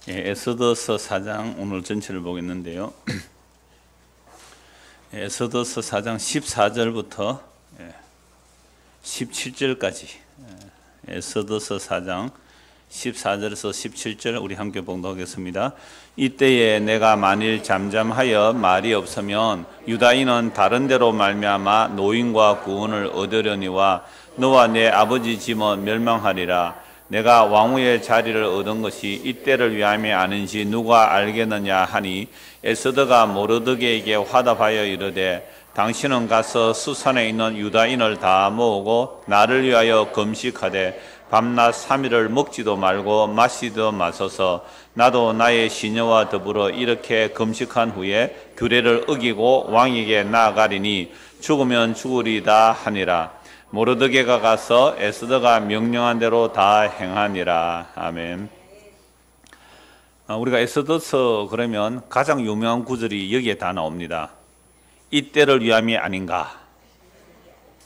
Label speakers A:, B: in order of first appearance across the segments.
A: 에스더서 4장 오늘 전체를 보겠는데요. 에스더서 4장 14절부터 17절까지 에스더서 4장 14절에서 17절 우리 함께 봉독하겠습니다. 이때에 내가 만일 잠잠하여 말이 없으면 유다인은 다른 데로 말미암아 노인과 구원을 얻으려니와 너와 내 아버지 집은 멸망하리라. 내가 왕후의 자리를 얻은 것이 이때를 위함이 아닌지 누가 알겠느냐 하니 에스더가 모르드게에게 화답하여 이르되 당신은 가서 수산에 있는 유다인을 다 모으고 나를 위하여 금식하되 밤낮 3일을 먹지도 말고 마시도 마소서. 나도 나의 시녀와 더불어 이렇게 금식한 후에 규례를 어기고 왕에게 나아가리니 죽으면 죽으리다 하니라. 모르드게가 가서 에스더가 명령한 대로 다 행하니라. 아멘. 우리가 에스더서 그러면 가장 유명한 구절이 여기에 다 나옵니다. 이때를 위함이 아닌가.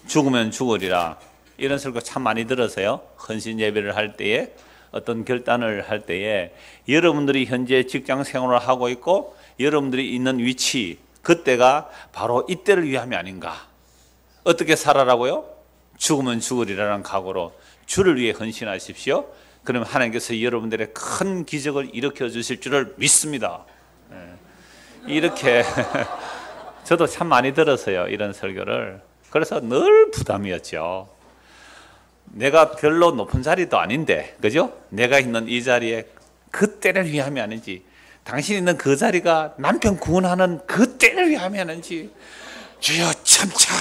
A: 죽으면 죽으리라. 이런 설교 참 많이 들으세요. 헌신 예배를 할 때에, 어떤 결단을 할 때에 여러분들이 현재 직장 생활을 하고 있고 여러분들이 있는 위치, 그때가 바로 이때를 위함이 아닌가. 어떻게 살아라고요? 죽으면 죽으리라는 각오로 주를 위해 헌신하십시오. 그러면 하나님께서 여러분들의 큰 기적을 일으켜 주실 줄을 믿습니다. 이렇게 저도 참 많이 들었어요, 이런 설교를. 그래서 늘 부담이었죠. 내가 별로 높은 자리도 아닌데, 그죠? 내가 있는 이 자리에 그때를 위함이 아닌지, 당신이 있는 그 자리가 남편 구원하는 그때를 위함이 아닌지, 주여 참차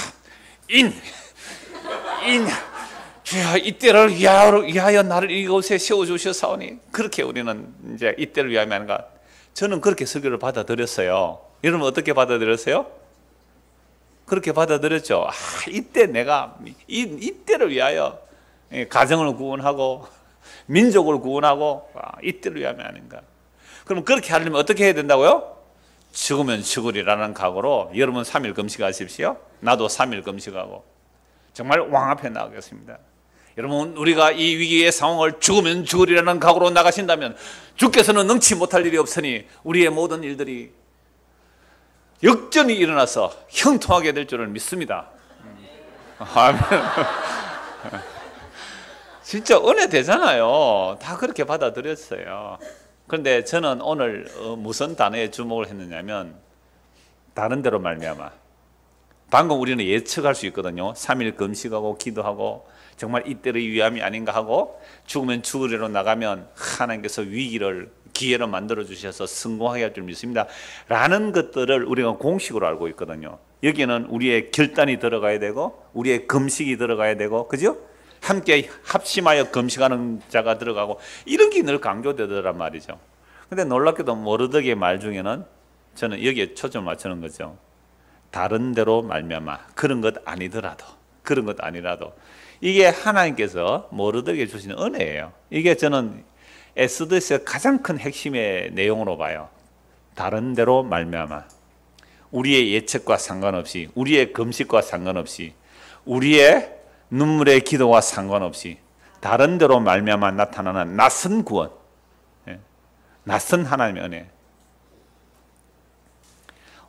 A: 주여 이때를 위하여 나를 이곳에 세워주셨사오니. 그렇게 우리는 이제 이때를 위함이 아닌가. 저는 그렇게 설교를 받아들였어요. 여러분 어떻게 받아들였어요? 그렇게 받아들였죠. 이때 내가 이때를 위하여 가정을 구원하고 민족을 구원하고 이때를 위함이 아닌가. 그럼 그렇게 하려면 어떻게 해야 된다고요? 죽으면 죽으리라는 각오로 여러분 3일 금식하십시오. 나도 3일 금식하고 정말 왕 앞에 나가겠습니다. 여러분 우리가 이 위기의 상황을 죽으면 죽으리라는 각오로 나가신다면 주께서는 능치 못할 일이 없으니 우리의 모든 일들이 역전이 일어나서 형통하게 될 줄을 믿습니다. 아멘. 진짜 은혜 되잖아요. 다 그렇게 받아들였어요. 그런데 저는 오늘 무슨 단어에 주목을 했느냐면 다른 데로 말미암아. 방금 우리는 예측할 수 있거든요. 3일 금식하고 기도하고 정말 이때의 위함이 아닌가 하고 죽으면 죽으리로 나가면 하나님께서 위기를 기회로 만들어 주셔서 성공하게 할 줄 믿습니다 라는 것들을 우리가 공식으로 알고 있거든요. 여기는 우리의 결단이 들어가야 되고 우리의 금식이 들어가야 되고, 그죠? 함께 합심하여 금식하는 자가 들어가고, 이런 게 늘 강조되더란 말이죠. 근데 놀랍게도 모르드게의 말 중에는 저는 여기에 초점을 맞추는 거죠. 다른 데로 말미암아. 그런 것 아니라도 이게 하나님께서 모르드게에게 주시는 은혜예요. 이게 저는 에스더서의 가장 큰 핵심의 내용으로 봐요. 다른 데로 말미암아. 우리의 예측과 상관없이, 우리의 금식과 상관없이, 우리의 눈물의 기도와 상관없이 다른 데로 말미암아 나타나는 낯선 구원, 낯선 하나님의 은혜.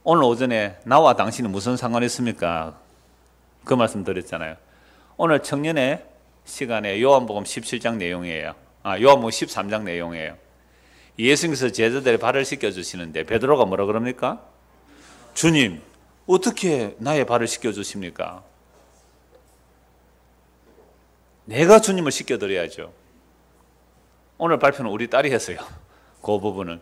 A: 오늘 오전에 나와 당신은 무슨 상관이 있습니까? 그 말씀 드렸잖아요. 오늘 청년의 시간에 요한복음 17장 내용이에요. 요한복음 13장 내용이에요. 예수님께서 제자들의 발을 씻겨주시는데 베드로가 뭐라 그럽니까? 주님, 어떻게 나의 발을 씻겨주십니까? 내가 주님을 씻겨드려야죠. 오늘 발표는 우리 딸이 했어요. 그 부분은.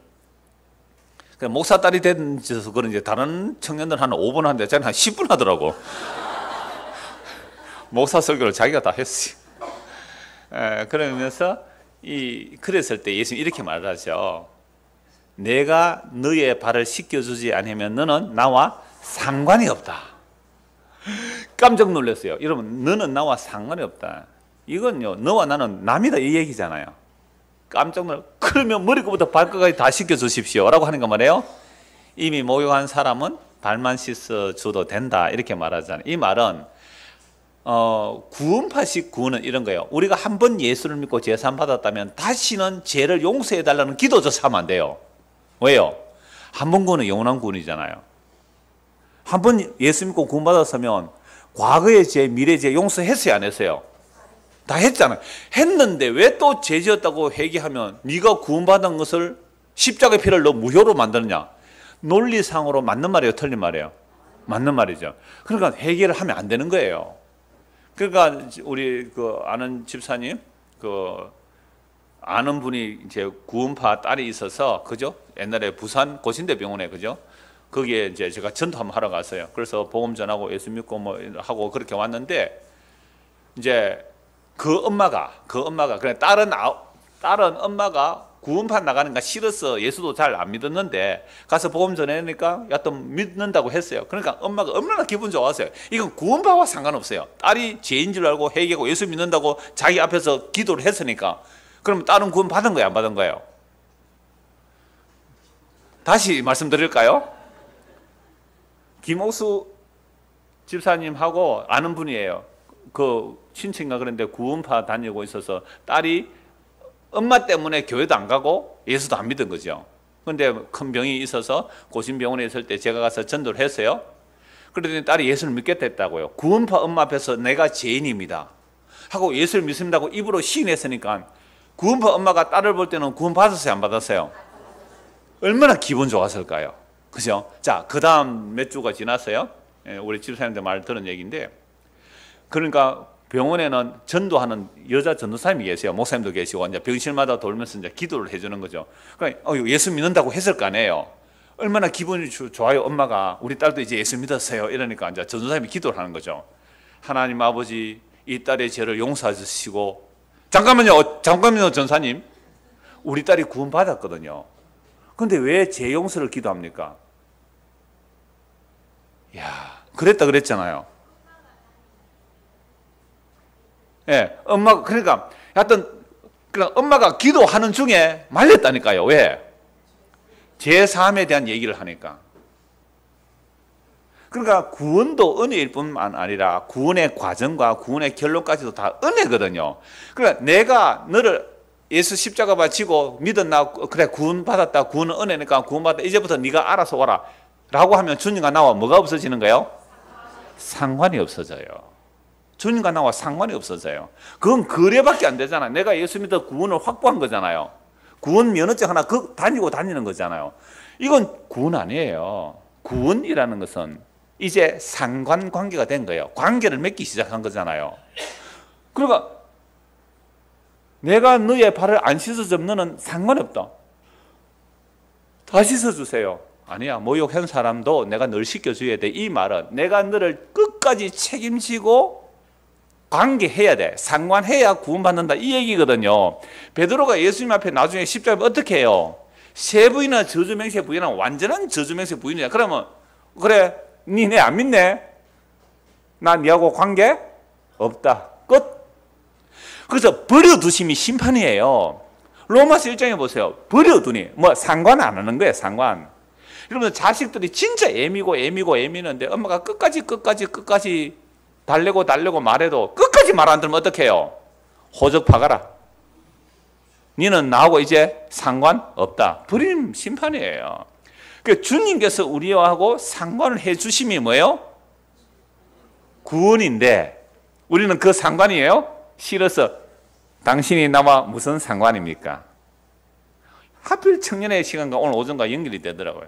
A: 목사 딸이 된지서 그런지 다른 청년들 한 5분 하는데 저는 한 10분 하더라고. 목사 설교를 자기가 다 했어요. 그러면서 그랬을 때 예수님 이렇게 말하죠. 내가 너의 발을 씻겨주지 않으면 너는 나와 상관이 없다. 깜짝 놀랐어요. 여러분, 너는 나와 상관이 없다. 이건요, 너와 나는 남이다 이 얘기잖아요. 깜짝 놀라. 그러면 머리부터 발끝까지 다 씻겨주십시오 라고 하는 거 말이에요. 이미 목욕한 사람은 발만 씻어줘도 된다 이렇게 말하잖아요. 이 말은 구원파식 구원은 이런 거예요. 우리가 한 번 예수를 믿고 제사함 받았다면 다시는 죄를 용서해 달라는 기도조차 하면 안 돼요. 왜요? 한 번 구원은 영원한 구원이잖아요. 한 번 예수 믿고 구원 받았으면 과거의 죄, 미래의 죄 용서했어요, 안 했어요? 다 했잖아요. 했는데 왜 또 죄 지었다고 회개하면 네가 구원받은 것을 십자가의 피를 너 무효로 만드느냐? 논리상으로 맞는 말이에요, 틀린 말이에요? 맞는 말이죠. 그러니까 회개를 하면 안 되는 거예요. 그러니까 우리 그 아는 집사님, 그 아는 분이 이제 구원파 딸이 있어서, 그죠? 옛날에 부산 고신대병원에, 그죠? 거기에 이제 제가 전도 한번 하러 갔어요. 그래서 복음 전하고 예수 믿고 뭐 하고 그렇게 왔는데, 이제 그 엄마가 그래 딸은 엄마가 구원파 나가는 거 싫어서 예수도 잘 안 믿었는데 가서 복음 전하니까 여튼 믿는다고 했어요. 그러니까 엄마가 얼마나 기분 좋았어요. 이건 구원파와 상관없어요. 딸이 죄인 줄 알고 회개하고 예수 믿는다고 자기 앞에서 기도를 했으니까. 그럼 딸은 구원 받은 거예요, 안 받은 거예요? 다시 말씀드릴까요? 김옥수 집사님하고 아는 분이에요. 그 친친가 그런데 구원파 다니고 있어서 딸이 엄마 때문에 교회도 안 가고 예수도 안 믿은 거죠. 그런데 큰 병이 있어서 고신병원에 있을 때 제가 가서 전도를 했어요. 그랬더니 딸이 예수를 믿겠다 했다고요. 구원파 엄마 앞에서 내가 죄인입니다 하고 예수를 믿습니다고 입으로 시인했으니까 구원파 엄마가 딸을 볼 때는 구원 받았어요, 안 받았어요? 얼마나 기분 좋았을까요? 그죠? 자, 그 다음 몇 주가 지났어요. 우리 집사님들 말 들은 얘기인데, 그러니까 병원에는 전도하는 여자 전도사님이 계세요. 목사님도 계시고 이제 병실마다 돌면서 이제 기도를 해주는 거죠. 그러니까 예수 믿는다고 했을 거 아니에요. 얼마나 기분이 좋아요. 엄마가 우리 딸도 이제 예수 믿었어요. 이러니까 이제 전도사님이 기도를 하는 거죠. 하나님 아버지, 이 딸의 죄를 용서해 주시고. 잠깐만요, 전사님. 우리 딸이 구원 받았거든요. 근데 왜 죄 용서를 기도합니까? 야, 그랬잖아요. 예, 그러니까 하여튼 엄마가 기도하는 중에 말렸다니까요. 왜? 제3에 대한 얘기를 하니까. 그러니까 구원도 은혜일 뿐만 아니라 구원의 과정과 구원의 결론까지도 다 은혜거든요. 그러니까 내가 너를 예수 십자가 바치고 믿었나, 그래 구원 받았다, 구원은 은혜니까 구원 받았다, 이제부터 네가 알아서 와라 라고 하면 주님과 나와 뭐가 없어지는 거예요? 상관이 없어져요. 주님과 나와 상관이 없어져요. 그건 거래밖에 안 되잖아요. 내가 예수 믿어 구원을 확보한 거잖아요. 구원 면허증 하나 다니는 거잖아요. 이건 구원 아니에요. 구원이라는 것은 이제 상관관계가 된 거예요. 관계를 맺기 시작한 거잖아요. 그러니까 내가 너의 발을 안 씻어주면 너는 상관없다. 다 씻어주세요. 아니야, 모욕한 사람도 내가 널 씻겨줘야 돼. 이 말은 내가 너를 끝까지 책임지고 관계해야 돼. 상관해야 구원받는다, 이 얘기거든요. 베드로가 예수님 앞에 나중에 십자가에 어떻게 해요? 세 부인은 저주맹세 부인은 완전한 저주맹세 부인이야. 그러면 그래, 니네 안 믿네? 나 니하고 관계 없다. 끝. 그래서 버려두심이 심판이에요. 로마서 1장에 보세요. 버려두니 뭐 상관 안 하는 거예요. 상관. 여러분 자식들이 진짜 애미는데 엄마가 끝까지 달래고 말해도 끝까지 말 안 들으면 어떡 해요? 호적 박아라. 니는 나하고 이제 상관없다. 버림 심판이에요. 그러니까 주님께서 우리하고 상관을 해주심이 뭐예요? 구원인데 우리는 그 상관이에요? 싫어서 당신이 나와 무슨 상관입니까? 하필 청년의 시간과 오늘 오전과 연결이 되더라고요.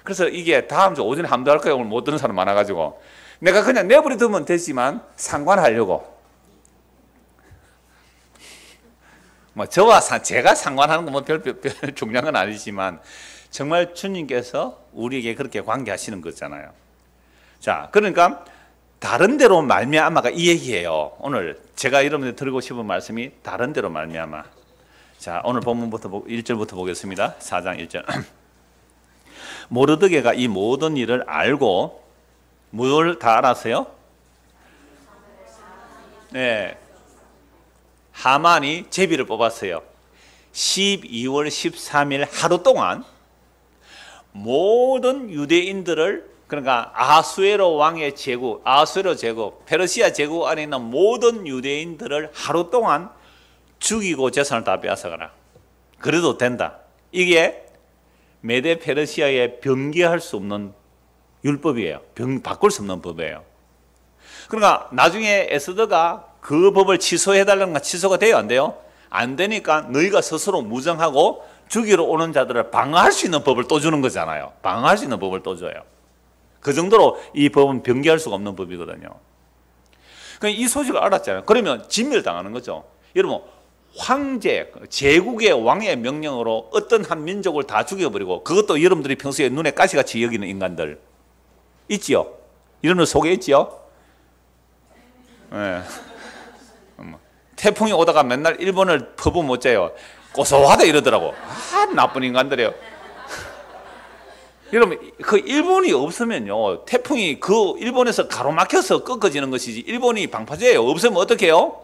A: 그래서 이게 다음 주 오전에 한번 더 할 거예요. 오늘 못 듣는 사람 많아가지고 내가 그냥 내버려 두면 되지만 상관하려고 뭐 제가 상관하는 건 뭐 별 중요한 건 아니지만 정말 주님께서 우리에게 그렇게 관계하시는 거잖아요. 자, 그러니까 다른 데로 말미암아가 이 얘기예요. 오늘 제가 여러분들 드리고 싶은 말씀이 다른 데로 말미암아. 자, 오늘 본문부터 1절부터 보겠습니다. 4장 1절. 모르드게가 이 모든 일을 알고 뭘 다 알았어요? 네, 하만이 제비를 뽑았어요. 12월 13일 하루 동안 모든 유대인들을 그러니까 아수에로 왕의 제국, 아수에로 제국, 페르시아 제국 안에 있는 모든 유대인들을 하루 동안 죽이고 재산을 다 빼앗아가라. 그래도 된다. 이게 메데 페르시아에 변개할 수 없는 율법이에요. 바꿀 수 없는 법이에요. 그러니까 나중에 에스더가 그 법을 취소해달라는 건 취소가 돼요, 안 돼요? 안 되니까 너희가 스스로 무정하고 죽이러 오는 자들을 방어할 수 있는 법을 또 주는 거잖아요. 방어할 수 있는 법을 또 줘요. 그 정도로 이 법은 변개할 수가 없는 법이거든요. 그러니까 이 소식을 알았잖아요. 그러면 진멸당하는 거죠. 여러분, 황제, 제국의 왕의 명령으로 어떤 한 민족을 다 죽여버리고, 그것도 여러분들이 평소에 눈에 가시같이 여기는 인간들 있지요? 이런 걸 속에 있지요? 네. 태풍이 오다가 맨날 일본을 퍼부 못 자요. 고소하다 이러더라고. 나쁜 인간들이에요. 여러분, 그 일본이 없으면요, 태풍이 그 일본에서 가로막혀서 꺾어지는 것이지, 일본이 방파제예요. 없으면 어떻게 해요?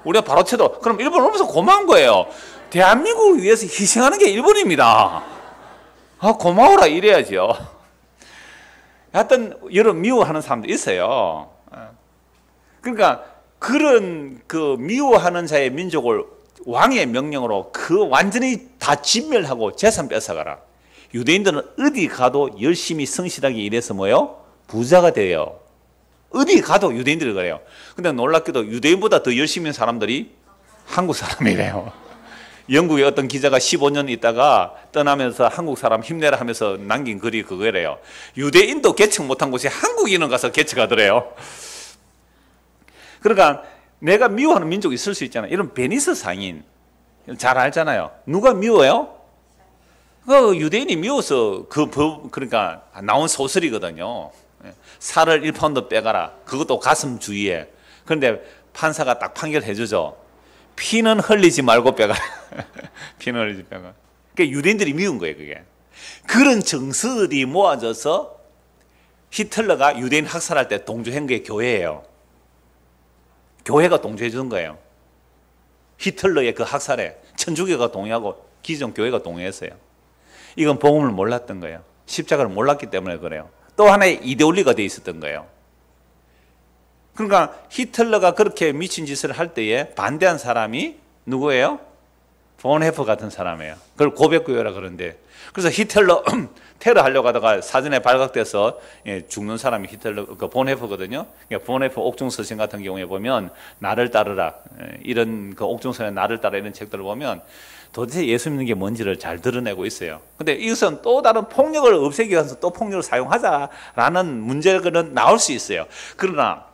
A: 우리가 바로 쳐도. 그럼 일본 오면서 고마운 거예요. 대한민국을 위해서 희생하는 게 일본입니다. 고마워라 이래야죠. 하여튼 여러 미워하는 사람도 있어요. 그러니까 그런 그 미워하는 자의 민족을 왕의 명령으로 그 완전히 다 진멸하고 재산 뺏어가라. 유대인들은 어디 가도 열심히 성실하게 일해서 뭐요? 부자가 돼요. 어디 가도 유대인들이 그래요. 근데 놀랍게도 유대인보다 더 열심히 하는 사람들이 한국 사람이래요. 영국의 어떤 기자가 15년 있다가 떠나면서 한국 사람 힘내라 하면서 남긴 글이 그거래요. 유대인도 개척 못한 곳에 한국인은 가서 개척하더래요. 그러니까 내가 미워하는 민족이 있을 수 있잖아요. 이런 베니스 상인 잘 알잖아요. 누가 미워요? 그 유대인이 미워서 그러니까 나온 소설이거든요. 살을 1파운드 빼가라. 그것도 가슴 주위에. 그런데 판사가 딱 판결해 주죠. 피는 흘리지 말고 빼가라. 피는 흘리지 빼가. 그러니까 유대인들이 미운 거예요, 그게. 그런 정서들이 모아져서 히틀러가 유대인 학살할 때 동조한 게 교회예요. 교회가 동조해 준 거예요. 히틀러의 그 학살에 천주교가 동의하고 기존 교회가 동의했어요. 이건 복음을 몰랐던 거예요. 십자가를 몰랐기 때문에 그래요. 또 하나의 이데올리가 돼 있었던 거예요. 그러니까 히틀러가 그렇게 미친 짓을 할 때에 반대한 사람이 누구예요? 본헤퍼 같은 사람이에요. 그걸 고백교회라 그러는데, 그래서 히틀러 테러 하려고 하다가 사전에 발각돼서 죽는 사람이 히틀러 그 본헤퍼거든요. 그러니까 본헤퍼 옥중서신 같은 경우에 보면 나를 따르라, 이런 그 옥중서의 나를 따라 이런 책들을 보면 도대체 예수 믿는 게 뭔지를 잘 드러내고 있어요. 근데 이것은 또 다른 폭력을 없애기 위해서 또 폭력을 사용하자라는 문제는 나올 수 있어요. 그러나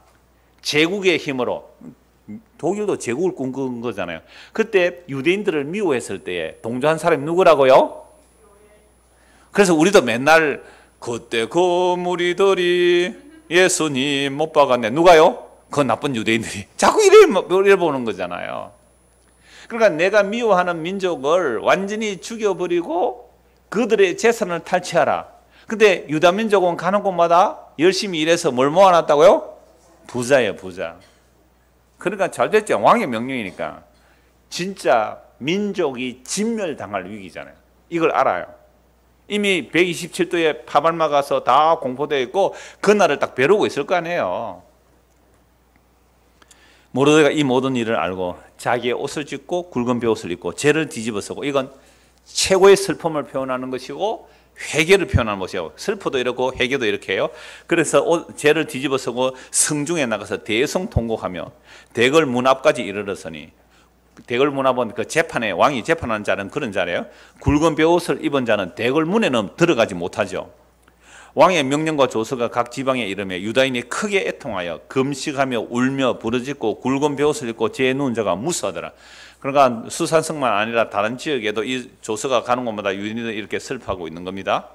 A: 제국의 힘으로, 독일도 제국을 꿈꾼 거잖아요. 그때 유대인들을 미워했을 때에 동조한 사람이 누구라고요? 그래서 우리도 맨날 그때 그 무리들이 예수님 못 박았네. 누가요? 그 나쁜 유대인들이. 자꾸 이래 보는 거잖아요. 그러니까 내가 미워하는 민족을 완전히 죽여버리고 그들의 재산을 탈취하라. 근데 유다 민족은 가는 곳마다 열심히 일해서 뭘 모아놨다고요? 부자예요, 부자. 그러니까 잘 됐죠. 왕의 명령이니까. 진짜 민족이 진멸당할 위기잖아요. 이걸 알아요. 이미 127도에 파발마 가서 다 공포되어 있고 그날을 딱 벼르고 있을 거 아니에요. 모르드가 이 모든 일을 알고 자기의 옷을 찢고 굵은 베옷을 입고 죄를 뒤집어 쓰고, 이건 최고의 슬픔을 표현하는 것이고 회개를 표현하는 것이에요. 슬퍼도 이렇고 회개도 이렇게 해요. 그래서 죄를 뒤집어 쓰고 성중에 나가서 대성통곡하며 대궐 문 앞까지 이르렀으니, 대궐 문 앞은 그 재판에 왕이 재판하는 자는 그런 자래요. 굵은 베옷을 입은 자는 대궐 문에는 들어가지 못하죠. 왕의 명령과 조서가 각 지방에 이르며 유다인이 크게 애통하여 금식하며 울며 부르짖고 굵은 베옷을 입고 죄에 누운 자가 무수하더라. 그러니까 수산성만 아니라 다른 지역에도 이 조서가 가는 곳마다 유대인들이 이렇게 슬퍼하고 있는 겁니다.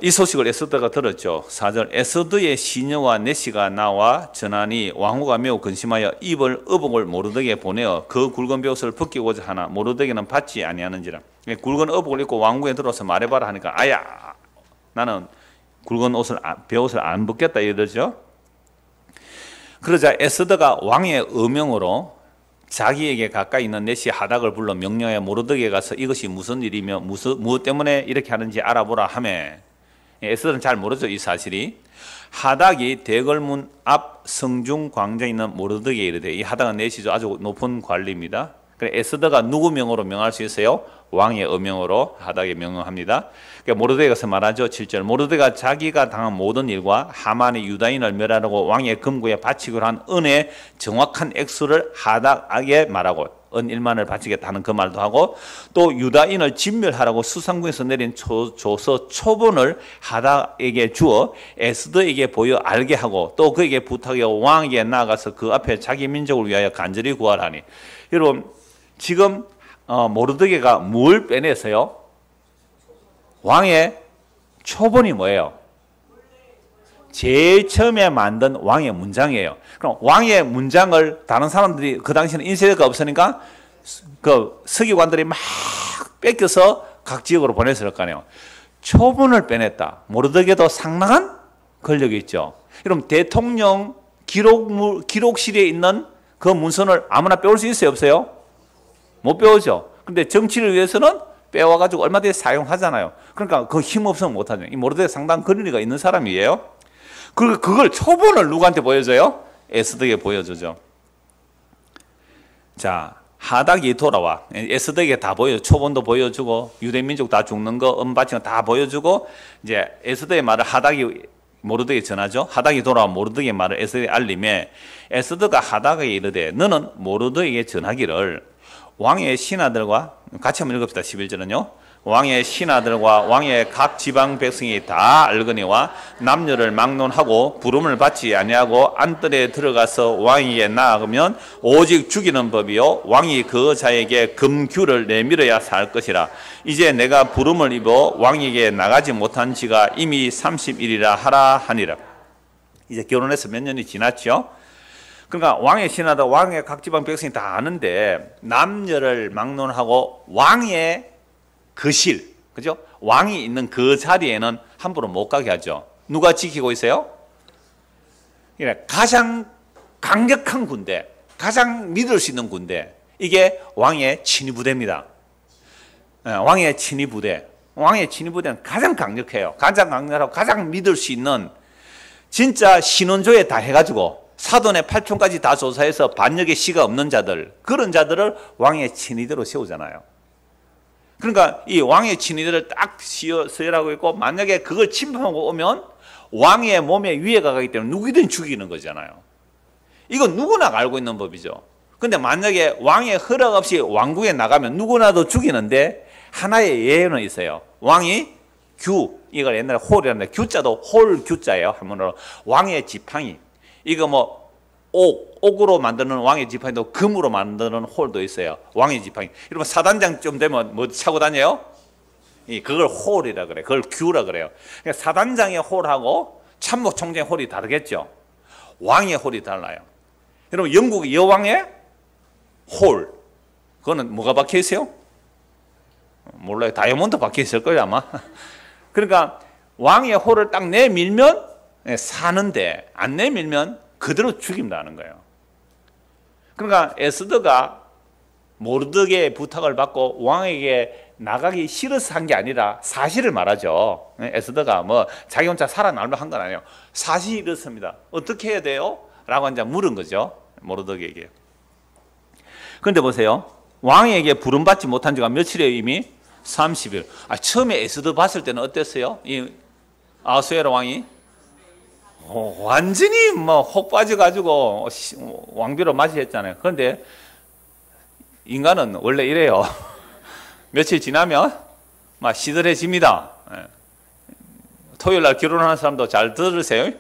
A: 이 소식을 에스더가 들었죠. 4절, 에스더의 시녀와 내시가 나와 전하니 왕후가 매우 근심하여 입을 어복을 모르드게에 보내어 그 굵은 베옷을 벗기고자 하나 모르드게는 받지 아니하는지라. 굵은 어복을 입고 왕궁에 들어와서 말해봐라 하니까 아야, 나는 굵은 베옷을 안 벗겠다 이러죠. 그러자 에스더가 왕의 어명으로 자기에게 가까이 있는 내시 하닥을 불러 명령하여 모르드게에 가서 이것이 무슨 일이며 무엇 때문에 이렇게 하는지 알아보라 하매, 에스더는 잘 모르죠, 이 사실이. 하닥이 대궐문 앞 성중 광장에 있는 모르드게에 이르되, 이 하닥은 내시죠, 아주 높은 관리입니다. 그래 에스더가 누구 명으로 명할 수 있어요? 왕의 어명으로 하닥에 명령합니다. 그러니까 모르드게가 말하죠. 7절 모르드게가 자기가 당한 모든 일과 하만의 유다인을 멸하라고 왕의 금고에 바치기로 한 은의 정확한 액수를 하닥에게 말하고 은 1만을 바치겠다는 그 말도 하고, 또 유다인을 진멸하라고 수상궁에서 내린 조서 초본을 하닥에게 주어 에스더에게 보여 알게 하고, 또 그에게 부탁하여 왕에게 나아가서 그 앞에 자기 민족을 위하여 간절히 구하라니. 여러분 지금 모르드게가 뭘 빼내서요? 왕의 초본이 뭐예요? 제일 처음에 만든 왕의 문장이에요. 그럼 왕의 문장을 다른 사람들이 그 당시에는 인쇄가 없으니까 그 서기관들이 막 뺏겨서 각 지역으로 보냈을 거 아니에요. 초본을 빼냈다. 모르드게도 상당한 권력이 있죠. 여러분 대통령 기록실에 있는 그 문서를 아무나 빼올 수 있어요, 없어요? 못 빼오죠. 근데 정치를 위해서는 빼와가지고 얼마든지 사용하잖아요. 그러니까 그 힘 없으면 못하죠. 이 모르드게 상당한 권리가 있는 사람이에요. 그걸 초본을 누구한테 보여줘요? 에스더에게 보여주죠. 자, 하닥이 돌아와. 에스더에게 다 초본도 보여주고, 유대민족 다 죽는 거, 은바치는 다 보여주고, 이제 에스더의 말을 하닥이 모르드게에 전하죠. 하닥이 돌아와 모르드게의 말을 에스더에게 알림에, 에스더가 하닥에게 이르되 너는 모르드게에게 전하기를 왕의 신하들과, 같이 한번 읽읍시다. 11절은요. 왕의 신하들과 왕의 각 지방 백성이 다 알거니와 남녀를 막론하고 부름을 받지 아니하고 안뜰에 들어가서 왕에게 나아가면 오직 죽이는 법이요 왕이 그 자에게 금규를 내밀어야 살 것이라. 이제 내가 부름을 입어 왕에게 나가지 못한 지가 이미 30일이라 하라 하니라. 이제 결혼해서 몇 년이 지났죠. 그러니까 왕의 신하들, 왕의 각 지방 백성이 다 아는데 남녀를 막론하고 왕의 거실, 그죠? 왕이 있는 그 자리에는 함부로 못 가게 하죠. 누가 지키고 있어요? 가장 강력한 군대, 가장 믿을 수 있는 군대, 이게 왕의 친위부대입니다. 왕의 친위부대. 왕의 친위부대는 가장 강력해요. 가장 강력하고 가장 믿을 수 있는, 진짜 신원조회 다 해가지고 사돈의 8촌까지 다 조사해서 반역의 씨가 없는 자들, 그런 자들을 왕의 친위대로 세우잖아요. 그러니까 이 왕의 친위들을 딱 서열하고 있고, 만약에 그걸 침범하고 오면 왕의 몸에 위해가 가기 때문에 누구든 죽이는 거잖아요. 이건 누구나 알고 있는 법이죠. 근데 만약에 왕의 허락 없이 왕궁에 나가면 누구나도 죽이는데 하나의 예외는 있어요. 왕이 이걸 옛날에 홀이라는데 규자도 홀 규자예요. 한문으로 왕의 지팡이. 이거 뭐 옥으로 만드는 왕의 지팡이도 금으로 만드는 홀도 있어요. 왕의 지팡이. 여러분 사단장 좀 되면 뭐 차고 다녀요? 그걸 홀이라 그래. 그걸 규라 그래요. 그러니까 사단장의 홀하고 참모 총장의 홀이 다르겠죠. 왕의 홀이 달라요. 여러분 영국 여왕의 홀, 그거는 뭐가 박혀 있어요? 몰라요. 다이아몬드 박혀 있을 거예요 아마. 그러니까 왕의 홀을 딱 내밀면 사는데 안 내밀면 그대로 죽인다는 거예요. 그러니까 에스더가 모르드게의 부탁을 받고 왕에게 나가기 싫어서 한 게 아니라 사실을 말하죠. 에스더가 뭐 자기 혼자 살아남으려 한 건 아니에요. 사실이 이렇습니다. 어떻게 해야 돼요? 라고 이제 물은 거죠. 모르드게에게. 그런데 보세요. 왕에게 부름받지 못한 지가 며칠이에요 이미? 30일. 처음에 에스더 봤을 때는 어땠어요? 이 아하수에로 왕이? 완전히 뭐 혹 빠져가지고 왕비로 맞이했잖아요. 그런데 인간은 원래 이래요. 며칠 지나면 막 시들해집니다. 토요일 날 결혼하는 사람도 잘 들으세요.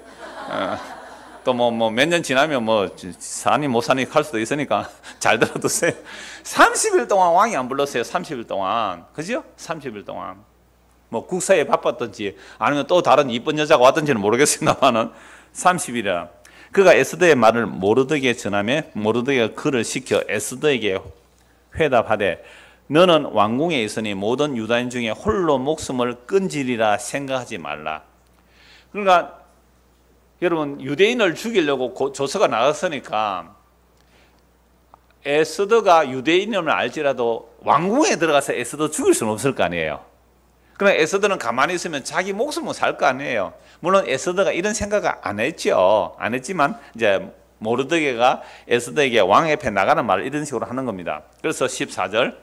A: 또 뭐 몇 년 지나면 뭐 사니 못 사니 할 수도 있으니까 잘 들어두세요. 30일 동안 왕이 안 불렀어요. 30일 동안. 그죠? 30일 동안. 뭐 국사에 바빴던지 아니면 또 다른 이쁜 여자가 왔던지는 모르겠습니다만은 30일이라. 그가 에스더의 말을 모르드게에 전하며 모르드게가 그를 시켜 에스더에게 회답하되 너는 왕궁에 있으니 모든 유다인 중에 홀로 목숨을 끊지리라 생각하지 말라. 그러니까 여러분 유대인을 죽이려고 조서가 나갔으니까 에스더가 유대인임을 알지라도 왕궁에 들어가서 에스더 죽일 수는 없을 거 아니에요. 그러나 에스더는 가만히 있으면 자기 목숨은 살 거 아니에요. 물론 에스더가 이런 생각을 안 했죠. 안 했지만 이제 모르드게가 에스더에게 왕 앞에 나가는 말을 이런 식으로 하는 겁니다. 그래서 14절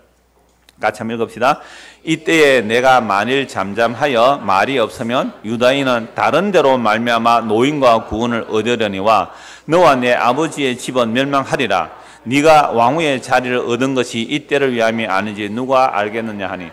A: 같이 한번 읽읍시다. 이때에 내가 만일 잠잠하여 말이 없으면 유다인은 다른 데로 말미암아 노인과 구원을 얻으려니와 너와 내 아버지의 집은 멸망하리라. 네가 왕후의 자리를 얻은 것이 이때를 위함이 아닌지 누가 알겠느냐 하니.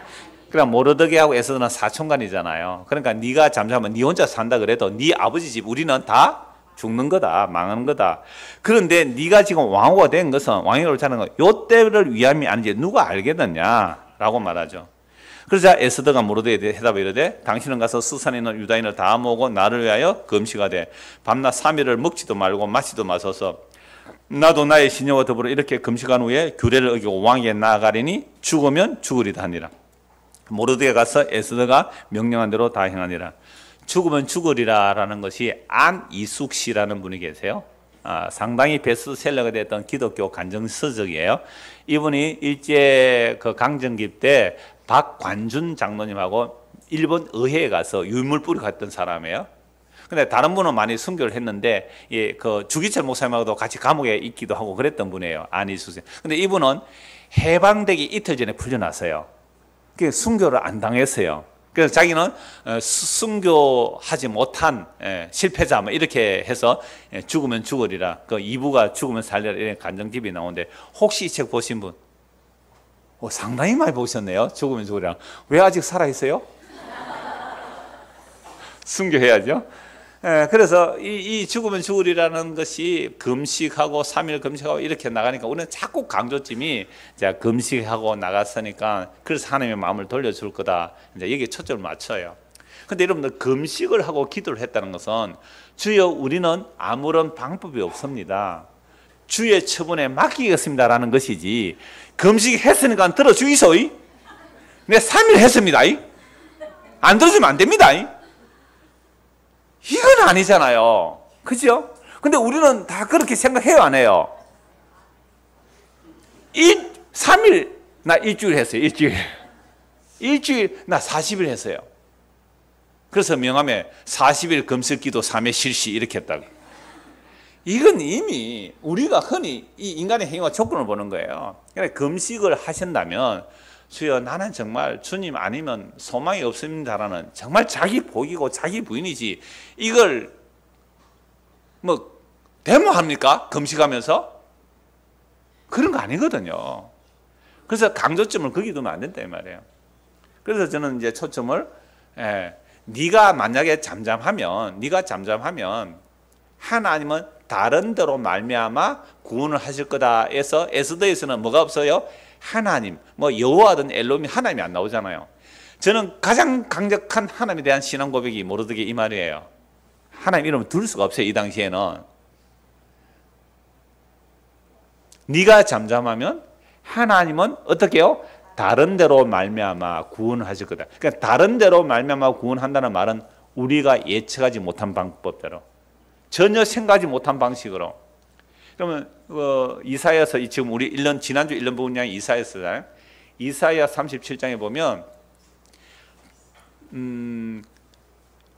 A: 그러니까 모르드게하고 에스더는 사촌간이잖아요. 그러니까 네가 잠잠하면 네 혼자 산다 그래도 네 아버지 집 우리는 다 죽는 거다, 망하는 거다. 그런데 네가 지금 왕후가 된 것은 왕위를 차는 거 요때를 위함이 아닌지 누가 알겠느냐라고 말하죠. 그러자 에스더가 모르드게에 대답해 이르되 당신은 가서 수산에 있는 유다인을 다 모으고 나를 위하여 금식하되 밤낮 3일을 먹지도 말고 마시도 마소서. 나도 나의 시녀와 더불어 이렇게 금식한 후에 규례를 어기고 왕에게 나아가리니 죽으면 죽으리다 하니라. 모르드게 가서 에스더가 명령한 대로 다 행하니라. 죽으면 죽으리라 라는 것이 안이숙 씨라는 분이 계세요. 상당히 베스트셀러가 됐던 기독교 간증서적이에요. 이분이 일제 그 강점기 때 박관준 장로님하고 일본 의회에 가서 유물 뿌리고 갔던 사람이에요. 근데 다른 분은 많이 순교를 했는데 그 주기철 목사님하고도 같이 감옥에 있기도 하고 그랬던 분이에요. 안이숙 씨. 근데 이분은 해방되기 이틀 전에 풀려났어요. 그 순교를 안 당했어요. 그래서 자기는 순교하지 못한 실패자 뭐 이렇게 해서 죽으면 죽으리라. 그 이부가 죽으면 살리라 이런 간증집이 나오는데 혹시 이 책 보신 분? 상당히 많이 보셨네요. 죽으면 죽으리라. 왜 아직 살아 있어요? 순교해야죠. 그래서 이 죽으면 죽으리라는 것이 금식하고 3일 금식하고 이렇게 나가니까 우리는 자꾸 강조점이 자 금식하고 나갔으니까 그래서 하나님의 마음을 돌려줄 거다. 이제 여기에 초점을 맞춰요. 근데 여러분들 금식을 하고 기도를 했다는 것은 주여 우리는 아무런 방법이 없습니다. 주의 처분에 맡기겠습니다라는 것이지 금식했으니까 들어주이소. 내 3일 했습니다. 안 들어주면 안 됩니다. 이건 아니잖아요. 그죠? 근데 우리는 다 그렇게 생각해요, 안 해요? 3일, 나 일주일 했어요, 일주일. 일주일, 나 40일 했어요. 그래서 명함에 40일 금식 기도 3회 실시 이렇게 했다고. 이건 이미 우리가 흔히 이 인간의 행위와 조건을 보는 거예요. 그러니까 금식을 하신다면 주여 나는 정말 주님 아니면 소망이 없습니다라는 정말 자기 복이고 자기 부인이지 이걸 뭐 데모합니까? 금식하면서? 그런 거 아니거든요. 그래서 강조점을 거기 두면 안 된다 이 말이에요. 그래서 저는 이제 초점을 네가 만약에 잠잠하면 하나님은 다른 데로 말미암아 구원을 하실 거다 해서 에스더에서는 뭐가 없어요? 하나님, 뭐 여호와든 엘롬이 하나님이 안 나오잖아요. 저는 가장 강력한 하나님에 대한 신앙 고백이 모르드게 이 말이에요. 하나님 이름을 둘 수가 없어요. 이 당시에는 네가 잠잠하면 하나님은 어떻게 해요? 다른 데로 말미암아 구원하실 거다. 그러니까 다른 데로 말미암아 구원한다는 말은 우리가 예측하지 못한 방법대로 전혀 생각하지 못한 방식으로. 그러면 이사야서 지금 우리 지난주 1년 본문이 이사야서잖아요. 이사야 37장에 보면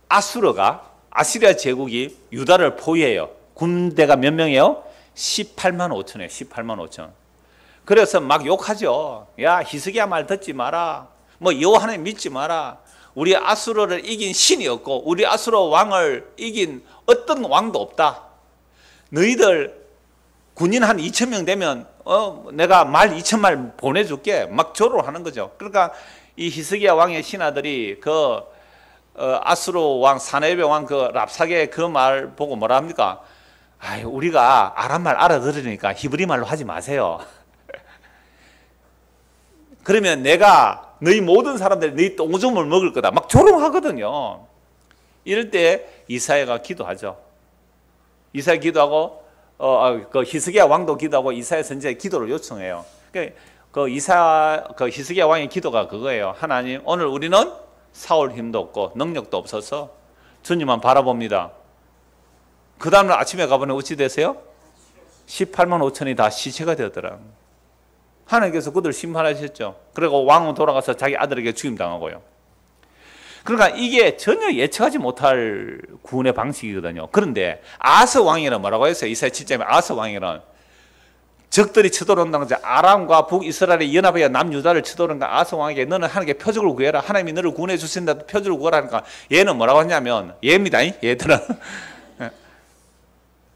A: 아시리아 제국이 유다를 포위해요. 군대가 몇 명이에요? 18만 5천이에요. 18만 5천. 그래서 막 욕하죠. 야 히스기야 말 듣지 마라. 뭐 여호와 하나님 믿지 마라. 우리 아수르를 이긴 신이 없고 우리 아수르 왕을 이긴 어떤 왕도 없다. 너희들 군인 한 2,000명 되면 내가 말 2,000말 보내줄게. 막 조롱을 하는 거죠. 그러니까 이 히스기야 왕의 신하들이 아수르 왕 사네베 왕 랍사게 그 말 보고 뭐라 합니까? 우리가 아람 말 알아들으니까 히브리 말로 하지 마세요. 그러면 내가 너희 모든 사람들이 너희 똥오줌을 먹을 거다. 막 조롱하거든요. 이럴 때 이사야가 기도하죠. 이사야 기도하고 그 히스기야 왕도 기도하고 이사야 선지자의 기도를 요청해요. 히스기야 왕의 기도가 그거예요. 하나님 오늘 우리는 싸울 힘도 없고 능력도 없어서 주님만 바라봅니다. 그 다음날 아침에 가보니 어찌 되세요? 18만 5천이 다 시체가 되었더라. 하나님께서 그들 심판하셨죠. 그리고 왕은 돌아가서 자기 아들에게 죽임당하고요. 그러니까 이게 전혀 예측하지 못할 구원의 방식이거든요. 그런데 아스 왕에는 뭐라고 했어요? 이사야 7장에 아스 왕에는 적들이 쳐들어온다는 거죠. 아람과 북이스라엘이 연합하여 남유다를 쳐들어온다. 아스 왕에게 너는 하나님께 표적을 구해라. 하나님이 너를 구원해 주신다. 표적을 구하라 하니까 얘는 뭐라고 하냐면 얘입니다. 얘들은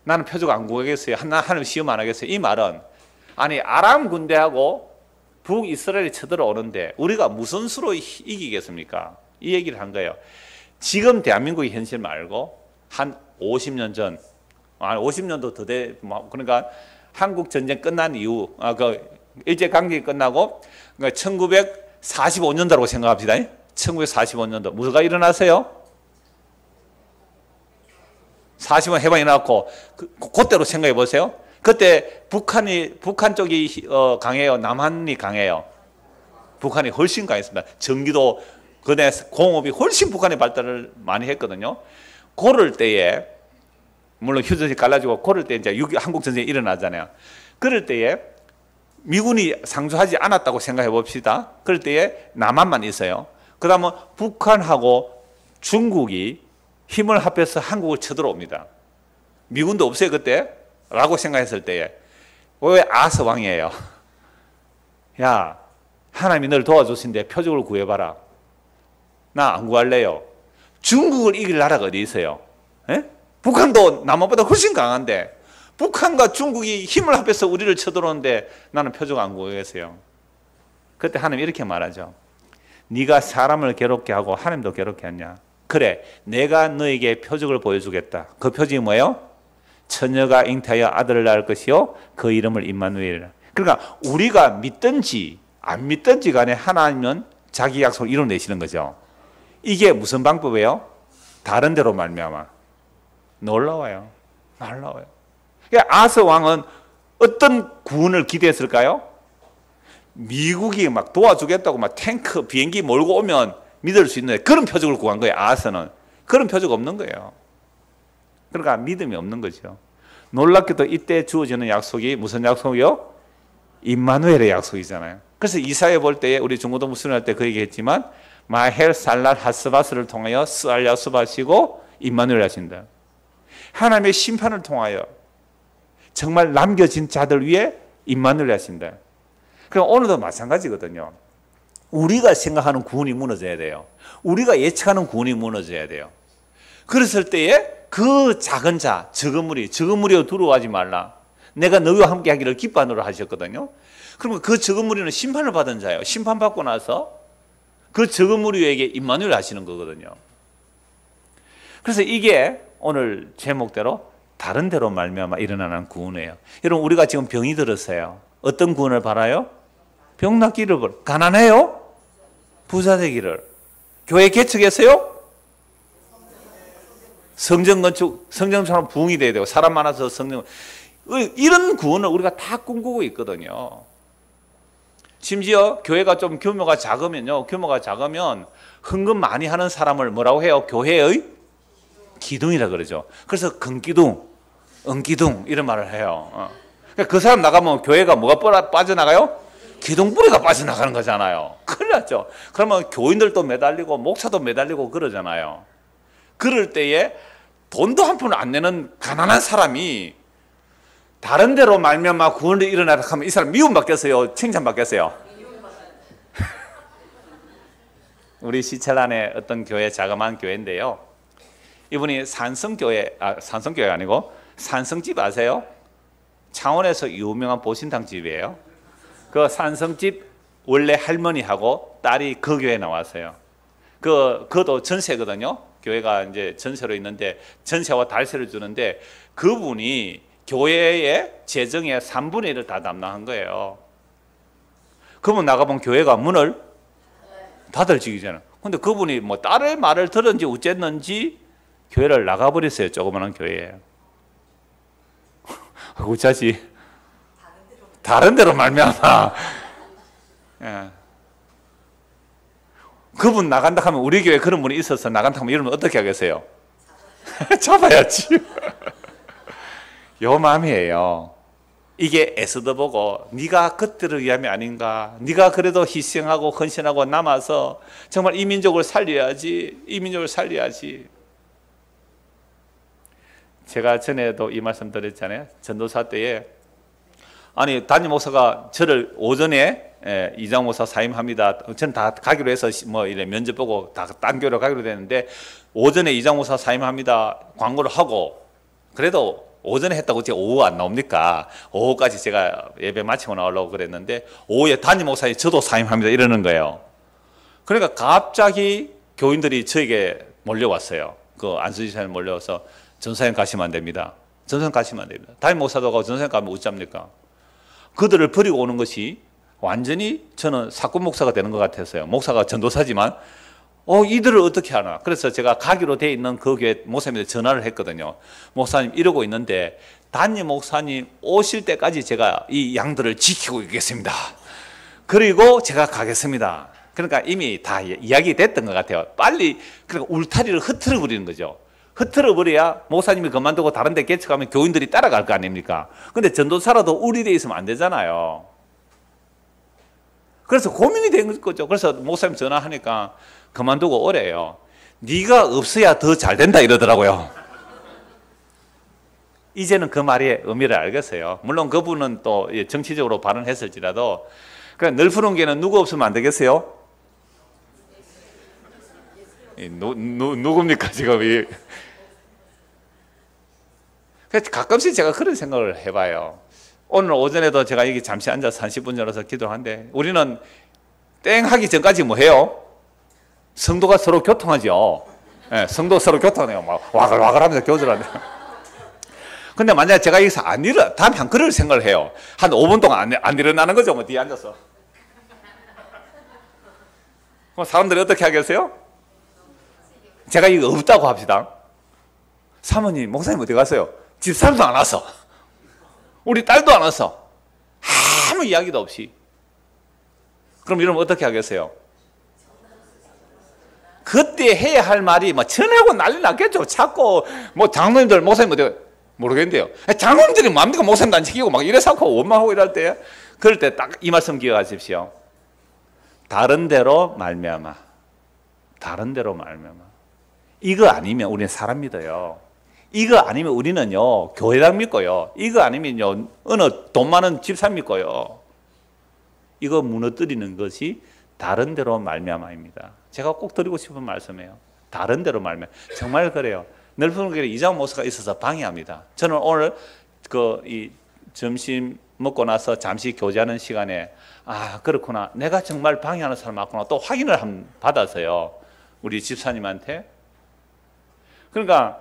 A: 나는 표적 안 구하겠어요. 하나님 시험 안 하겠어요. 이 말은 아니 아람 군대하고 북이스라엘이 쳐들어오는데 우리가 무슨 수로 이기겠습니까? 이 얘기를 한 거예요. 지금 대한민국의 현실 말고 한 50년 전, 50년도 더 돼, 그러니까 한국 전쟁 끝난 이후, 일제 강점기 끝나고 1945년도라고 생각합시다. 1945년도 뭐가 일어났어요? 40원 해방이 일어났고 그때로 생각해 보세요. 그때 북한 쪽이 강해요, 남한이 강해요? 북한이 훨씬 강했습니다. 전기도 그때 공업이 훨씬 북한이 발달을 많이 했거든요. 그럴 때에 물론 휴전이 갈라지고 그럴 때 이제 한국 전쟁이 일어나잖아요. 그럴 때에 미군이 상주하지 않았다고 생각해 봅시다. 그럴 때에 남한만 있어요. 그다음은 북한하고 중국이 힘을 합해서 한국을 쳐들어옵니다. 미군도 없어요 그때? 라고 생각했을 때에 왜 아스 왕이에요? 야, 하나님이 너를 도와주신데 표적을 구해봐라. 나 안 구할래요. 중국을 이길 나라가 어디 있어요? 에? 북한도 남한보다 훨씬 강한데 북한과 중국이 힘을 합해서 우리를 쳐들어오는데 나는 표적 안 구하겠어요. 그때 하나님 이렇게 말하죠. 네가 사람을 괴롭게 하고 하나님도 괴롭게 하냐? 그래, 내가 너에게 표적을 보여주겠다. 그 표적이 뭐예요? 처녀가 잉태하여 아들을 낳을 것이요 그 이름을 임마누엘이라. 그러니까 우리가 믿든지 안 믿든지 간에 하나님은 자기 약속을 이뤄내시는 거죠. 이게 무슨 방법이에요? 다른 데로 말미암아. 놀라워요. 놀라워요. 아스 왕은 어떤 구원을 기대했을까요? 미국이 막 도와주겠다고 막 탱크, 비행기 몰고 오면 믿을 수 있는 그런 표적을 구한 거예요. 아스는. 그런 표적 없는 거예요. 그러니까 믿음이 없는 거죠. 놀랍게도 이때 주어지는 약속이 무슨 약속이요? 임마누엘의 약속이잖아요. 그래서 이사야 볼 때에 우리 중고등부 수련할 때 그 얘기했지만 마헬 살랄 하스바스를 통하여 스알 야수바시고 임마누엘 하신다. 하나님의 심판을 통하여 정말 남겨진 자들 위에 임마누엘 하신다. 그럼 오늘도 마찬가지거든요. 우리가 생각하는 구원이 무너져야 돼요. 우리가 예측하는 구원이 무너져야 돼요. 그랬을 때에 그 작은 자, 적은 무리여 두려워하지 말라. 내가 너희와 함께 하기를 기뻐하노라 하셨거든요. 그러면 그 적은 무리는 심판을 받은 자예요. 심판받고 나서 그 적은 무리에게 임마누엘 하시는 거거든요. 그래서 이게 오늘 제목대로 다른 데로 말미암아 일어나는 구원이에요. 여러분 우리가 지금 병이 들었어요. 어떤 구원을 바라요? 병 낫기를 바라요. 가난해요? 부자 되기를. 교회 개척했어요? 성전 건축, 성전처럼 부흥이 돼야 되고 사람 많아서 성전, 이런 구원을 우리가 다 꿈꾸고 있거든요. 심지어 교회가 좀 규모가 작으면요, 규모가 작으면 헌금 많이 하는 사람을 뭐라고 해요? 교회의 기둥이라 그러죠. 그래서 금기둥, 은기둥 이런 말을 해요. 그 사람 나가면 교회가 뭐가 빠져나가요? 기둥뿌리가 빠져나가는 거잖아요. 큰일 났죠. 그러면 교인들도 매달리고 목사도 매달리고 그러잖아요. 그럴 때에 돈도 한 푼 안 내는 가난한 사람이 다른 데로 말미암아 구원이 일어나라 하면 이 사람 미움받겠어요? 칭찬받겠어요? 우리 시찰 안에 어떤 교회, 자그마한 교회인데요. 이분이 산성교회가 아니고 산성집 아세요? 창원에서 유명한 보신탕 집이에요. 그 산성집 원래 할머니하고 딸이 그 교회에 나왔어요. 그도 전세거든요. 교회가 이제 전세로 있는데 전세와 달세를 주는데 그분이 교회의 재정의 3분의 1을 다 담당한 거예요. 그분 나가보면 교회가 문을 닫을 지기잖아요. 근데 그분이 뭐 딸의 말을 들은지 어쨌는지 교회를 나가버렸어요. 조그마한 교회에. 어쩌지? 다른 데로 말미암아. 예. 그분 나간다 하면 우리 교회에 그런 분이 있어서 나간다 하면 이러면 어떻게 하겠어요? 잡아야지. 요 마음이에요. 이게 에스더 보고 네가 그때를 위함이 아닌가, 네가 그래도 희생하고 헌신하고 남아서 정말 이 민족을 살려야지, 이 민족을 살려야지. 제가 전에도 이 말씀 드렸잖아요. 전도사 때에 아니 담임 목사가 저를 오전에 이장 목사 사임합니다. 저는 다 가기로 해서 뭐 이래 면접 보고 다 딴 교회로 가기로 됐는데 오전에 이장 목사 사임합니다 광고를 하고, 그래도 오전에 했다고 제가 오후 안 나옵니까? 오후까지 제가 예배 마치고 나오려고 그랬는데 오후에 담임 목사님 저도 사임합니다 이러는 거예요. 그러니까 갑자기 교인들이 저에게 몰려왔어요. 그 안수지사님 몰려와서 전사님 가시면 안 됩니다. 전사님 가시면 안 됩니다. 담임 목사도 가고 전사님 가면 어찌합니까? 그들을 버리고 오는 것이 완전히 저는 사건 목사가 되는 것 같았어요. 목사가 전도사지만 이들을 어떻게 하나. 그래서 제가 가기로 돼 있는 그 교회 목사님한테 전화를 했거든요. 목사님 이러고 있는데 담임 목사님 오실 때까지 제가 이 양들을 지키고 있겠습니다. 그리고 제가 가겠습니다. 그러니까 이미 다 이야기 됐던 것 같아요. 빨리 그러니까 울타리를 흐트러 버리는 거죠. 흐트러 버려야 목사님이 그만두고 다른 데 개척하면 교인들이 따라갈 거 아닙니까? 근데 전도사라도 우리돼 있으면 안 되잖아요. 그래서 고민이 된 거죠. 그래서 목사님 전화하니까 그만두고 오래요. 네가 없어야 더 잘 된다 이러더라고요. 이제는 그 말의 의미를 알겠어요. 물론 그분은 또 정치적으로 발언했을지라도 그냥 널푸른 교회는 누구 없으면 안 되겠어요? 누굽니까 지금? 가끔씩 제가 그런 생각을 해봐요. 오늘 오전에도 제가 여기 잠시 앉아서 30분 전에서 기도하는데 우리는 땡 하기 전까지 뭐 해요? 성도가 서로 교통하죠. 네, 성도 서로 교통해요. 막 와글와글 하면서 교절하네요. 근데 만약에 제가 여기서 다음에 한 그럴 생각을 해요. 한 5분 동안 안 일어나는 거죠. 뭐 뒤에 앉아서. 그럼 사람들이 어떻게 하겠어요? 제가 이거 없다고 합시다. 사모님, 목사님 어디 갔어요? 집사람도 안 왔어. 우리 딸도 안 왔어. 아무 이야기도 없이. 그럼 이러면 어떻게 하겠어요? 그때 해야 할 말이 막 전하고 난리 났겠죠. 자꾸 뭐 장로님들, 목사님 어디 모르겠는데요. 장로님들이 뭡니까? 목사님도 안 지키고 막 이래서 원망하고 이럴 때, 그럴 때 딱 이 말씀 기억하십시오. 다른 데로 말미암아. 다른 데로 말미암아. 이거 아니면 우리는 사람 믿어요. 이거 아니면 우리는요 교회당 믿고요. 이거 아니면요 어느 돈 많은 집사 믿고요. 이거 무너뜨리는 것이 다른 데로 말미암아입니다. 제가 꼭 드리고 싶은 말씀이에요. 다른 데로 말미암아. 정말 그래요. 널푸른 교회 이장 목사가 있어서 방해합니다. 저는 오늘 이 점심 먹고 나서 잠시 교제하는 시간에 그렇구나. 내가 정말 방해하는 사람 맞구나. 또 확인을 받아서요. 우리 집사님한테. 그러니까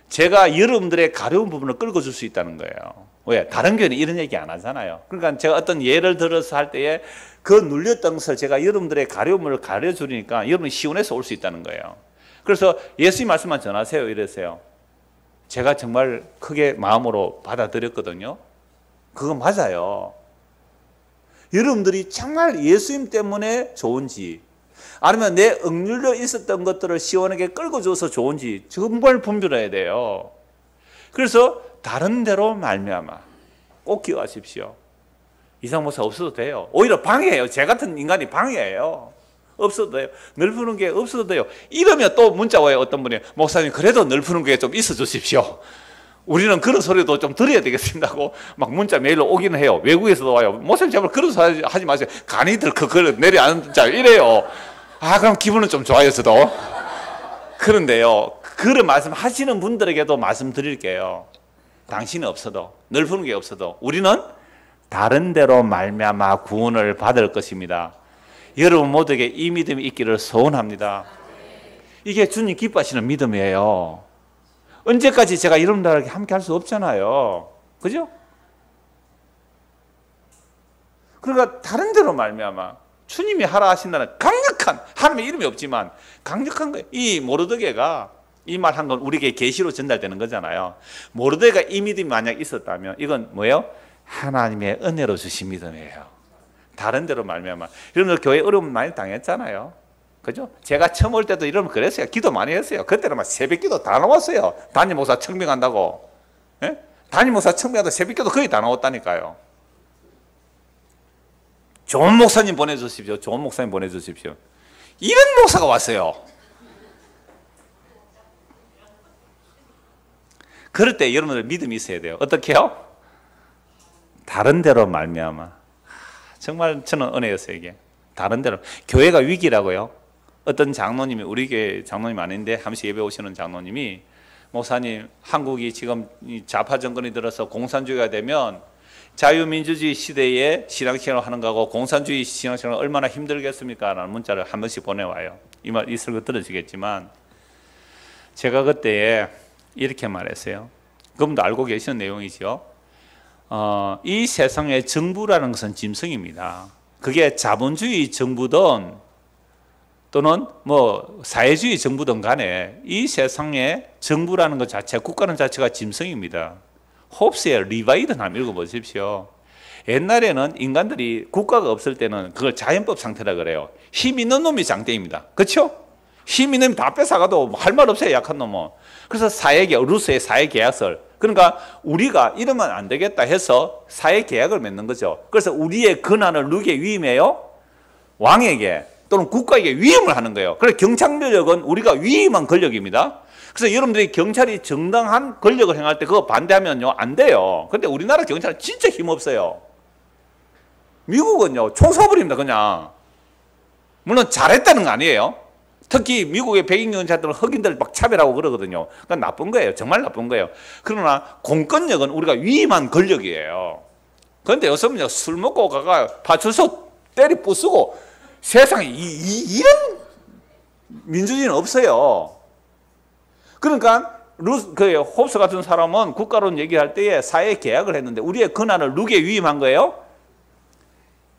A: 제가 여러분들의 가려운 부분을 끌어줄 수 있다는 거예요. 왜? 다른 교회는 이런 얘기 안 하잖아요. 그러니까 제가 어떤 예를 들어서 할 때에 그 눌렸던 것을 제가 여러분들의 가려움을 가려주니까 여러분이 시원해서 올 수 있다는 거예요. 그래서 예수님 말씀만 전하세요 이랬어요. 제가 정말 크게 마음으로 받아들였거든요. 그거 맞아요. 여러분들이 정말 예수님 때문에 좋은지 아니면 내 억눌려 있었던 것들을 시원하게 끌고줘서 좋은지 정말 분별해야 돼요. 그래서 다른 데로 말미암아. 꼭 기억하십시오. 이상 목사 없어도 돼요. 오히려 방해해요. 제 같은 인간이 방해해요. 없어도 돼요. 널푸른 게 없어도 돼요. 이러면 또 문자 와요. 어떤 분이 목사님 그래도 널푸른 게 좀 있어 주십시오. 우리는 그런 소리도 좀 들어야 되겠습니다고 막 문자 메일로 오기는 해요. 외국에서도 와요. 목사님 제발 그런 소리 하지 마세요. 간이들 그걸 내려앉자 이래요. 그럼 기분은 좀 좋아요 저도. 그런데요 그런 말씀 하시는 분들에게도 말씀드릴게요. 당신은 없어도 널푸른 게 없어도 우리는 다른 데로 말미암아 구원을 받을 것입니다. 여러분 모두에게 이 믿음이 있기를 소원합니다. 이게 주님 기뻐하시는 믿음이에요. 언제까지 제가 여러분들에게 함께 할 수 없잖아요. 그죠? 그러니까 다른 데로 말미암아 주님이 하라 하신다는 강력한, 하나님의 이름이 없지만 강력한 거예요. 이 모르드게가 이 말 한 건 우리에게 계시로 전달되는 거잖아요. 모르드게가 이 믿음이 만약 있었다면 이건 뭐예요? 하나님의 은혜로 주신 믿음이에요. 다른 데로 말미암아. 여러분들 교회 어려움 많이 당했잖아요. 그죠? 제가 처음 올 때도 이러면 그랬어요. 기도 많이 했어요. 그때는 막 새벽 기도 다 나왔어요. 담임 목사 청명한다고. 예? 담임 목사 청소년도 새벽기도 거의 다 나왔다니까요. 좋은 목사님 보내주십시오. 좋은 목사님 보내주십시오. 이런 목사가 왔어요. 그럴 때 여러분들 믿음이 있어야 돼요. 어떻게 해요? 다른 데로 말미암아. 정말 저는 은혜였어요. 이게 다른 데로. 교회가 위기라고요. 어떤 장로님이, 우리 교회 장로님 아닌데 한 번씩 예배 오시는 장로님이, 목사님, 한국이 지금 좌파 정권이 들어서 공산주의가 되면 자유민주주의 시대에 신앙생활을 하는 거하고 공산주의 신앙생활은 얼마나 힘들겠습니까? 라는 문자를 한 번씩 보내와요. 이 설교 들으시겠지만 제가 그때 이렇게 말했어요. 그분도 알고 계시는 내용이죠. 이 세상의 정부라는 것은 짐승입니다. 그게 자본주의 정부든 또는 뭐 사회주의 정부든 간에 이 세상의 정부라는 것 자체, 국가는 자체가 짐승입니다. 홉스의 리바이든 한번 읽어보십시오. 옛날에는 인간들이 국가가 없을 때는 그걸 자연법 상태라 그래요. 힘 있는 놈이 장대입니다. 그렇죠? 힘 있는 놈이 다 뺏어가도 할 말 없어요. 약한 놈은. 그래서 사회계약, 루스의 사회계약설. 그러니까 우리가 이러면 안 되겠다 해서 사회계약을 맺는 거죠. 그래서 우리의 권한을 누구에게 위임해요? 왕에게 또는 국가에게 위임을 하는 거예요. 그래서 경찰력은 우리가 위임한 권력입니다. 그래서 여러분들이 경찰이 정당한 권력을 행할 때 그거 반대하면요 안 돼요. 근데 우리나라 경찰은 진짜 힘없어요. 미국은요 총 쏴버립니다. 그냥. 물론 잘했다는 거 아니에요. 특히 미국의 백인 경찰들은 흑인들 막 차별하고 그러거든요. 그러니까 나쁜 거예요. 정말 나쁜 거예요. 그러나 공권력은 우리가 위임한 권력이에요. 그런데 요즘은요 술 먹고 가가 파출소 때리 부수고 세상에 이런 민주주의는 없어요. 그러니까 홉스 같은 사람은 국가론 얘기할 때에 사회 계약을 했는데 우리의 권한을 누구에 위임한 거예요?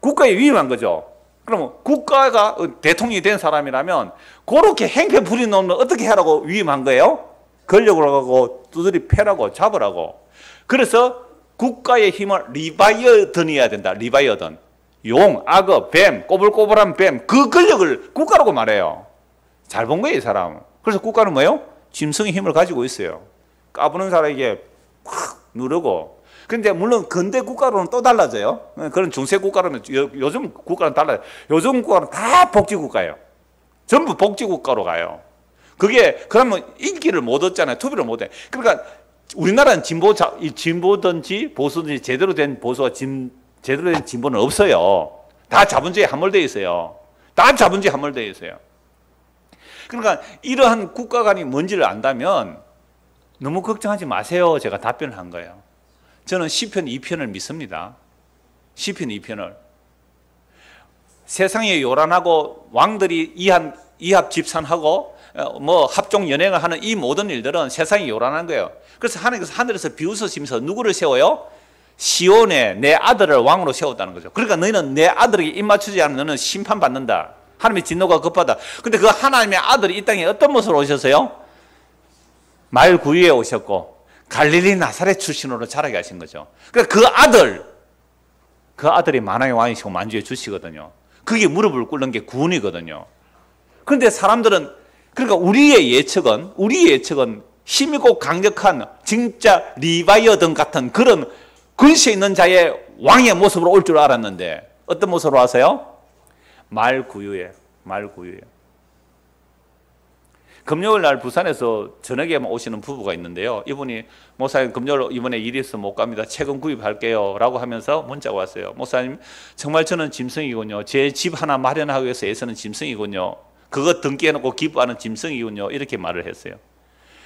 A: 국가에 위임한 거죠. 그러면 국가가 대통령이 된 사람이라면 그렇게 행패 부리는 놈은 어떻게 하라고 위임한 거예요? 권력을 하고 두드리 패라고 잡으라고. 그래서 국가의 힘을 리바이어던이어야 된다. 리바이어던. 용, 악어, 뱀, 꼬불꼬불한 뱀, 그 권력을 국가라고 말해요. 잘 본 거예요, 이 사람. 그래서 국가는 뭐예요? 짐승의 힘을 가지고 있어요. 까부는 사람에게 확 누르고. 근데 물론 근대 국가로는 또 달라져요. 그런 중세 국가로는 요즘 국가는 달라요. 요즘 국가는 다 복지국가예요. 전부 복지국가로 가요. 그게 그러면 인기를 못 얻잖아요. 투표를 못 해. 그러니까 우리나라는 진보든지 보수든지 제대로 된 보수와 제대로 된 진보는 없어요. 다 자본주의에 함몰되어 있어요. 다 자본주의에 함몰되어 있어요. 그러니까 이러한 국가관이 뭔지를 안다면 너무 걱정하지 마세요. 제가 답변을 한 거예요. 저는 시편 2편을 믿습니다. 시편 2편을. 세상에 요란하고 왕들이 이합 집산하고 뭐 합종 연행을 하는 이 모든 일들은 세상이 요란한 거예요. 그래서 하나님께서 하늘에서 비웃으시면서 누구를 세워요? 시온에 내 아들을 왕으로 세웠다는 거죠. 그러니까 너희는 내 아들에게 입맞추지 않으면 너는 심판받는다. 하나님의 진노가 급하다. 근데 그 하나님의 아들이 이 땅에 어떤 모습으로 오셨어요? 말 구유에 오셨고 갈릴리 나사렛 출신으로 자라게 하신 거죠. 그러니까 그 아들이 만왕의 왕이시고 만주의 주시거든요. 그게 무릎을 꿇는 게 구원이거든요. 그런데 사람들은 그러니까 우리의 예측은 힘있고 강력한 진짜 리바이어던 같은 그런 근세 있는 자의 왕의 모습으로 올 줄 알았는데 어떤 모습으로 와서요? 말 구유에. 금요일 날 부산에서 저녁에 오시는 부부가 있는데요. 이분이 목사님 금요일 이번에 일이 있어서 못 갑니다. 채권 구입할게요 라고 하면서 문자가 왔어요. 목사님 정말 저는 짐승이군요. 제 집 하나 마련하기 위해서 애쓰는 짐승이군요. 그거 등기해놓고 기뻐하는 짐승이군요. 이렇게 말을 했어요.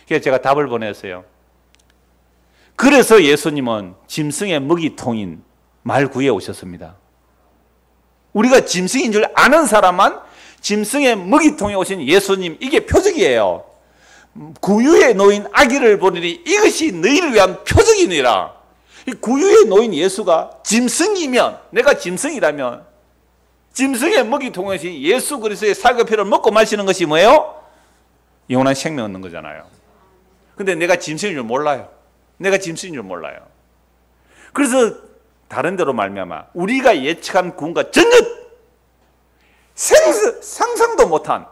A: 그래서 제가 답을 보냈어요. 그래서 예수님은 짐승의 먹이통인 말구에 오셨습니다. 우리가 짐승인 줄 아는 사람만 짐승의 먹이통에 오신 예수님, 이게 표적이에요. 구유에 놓인 아기를 보리니 이것이 너희를 위한 표적이니라. 이 구유에 놓인 예수가 짐승이면, 내가 짐승이라면 짐승의 먹이통에 오신 예수 그리스도의 살과 피를 먹고 마시는 것이 뭐예요? 영원한 생명 얻는 거잖아요. 근데 내가 짐승인 줄 몰라요. 그래서 다른 데로 말미암아 우리가 예측한 구원과 전혀 상상도 못한,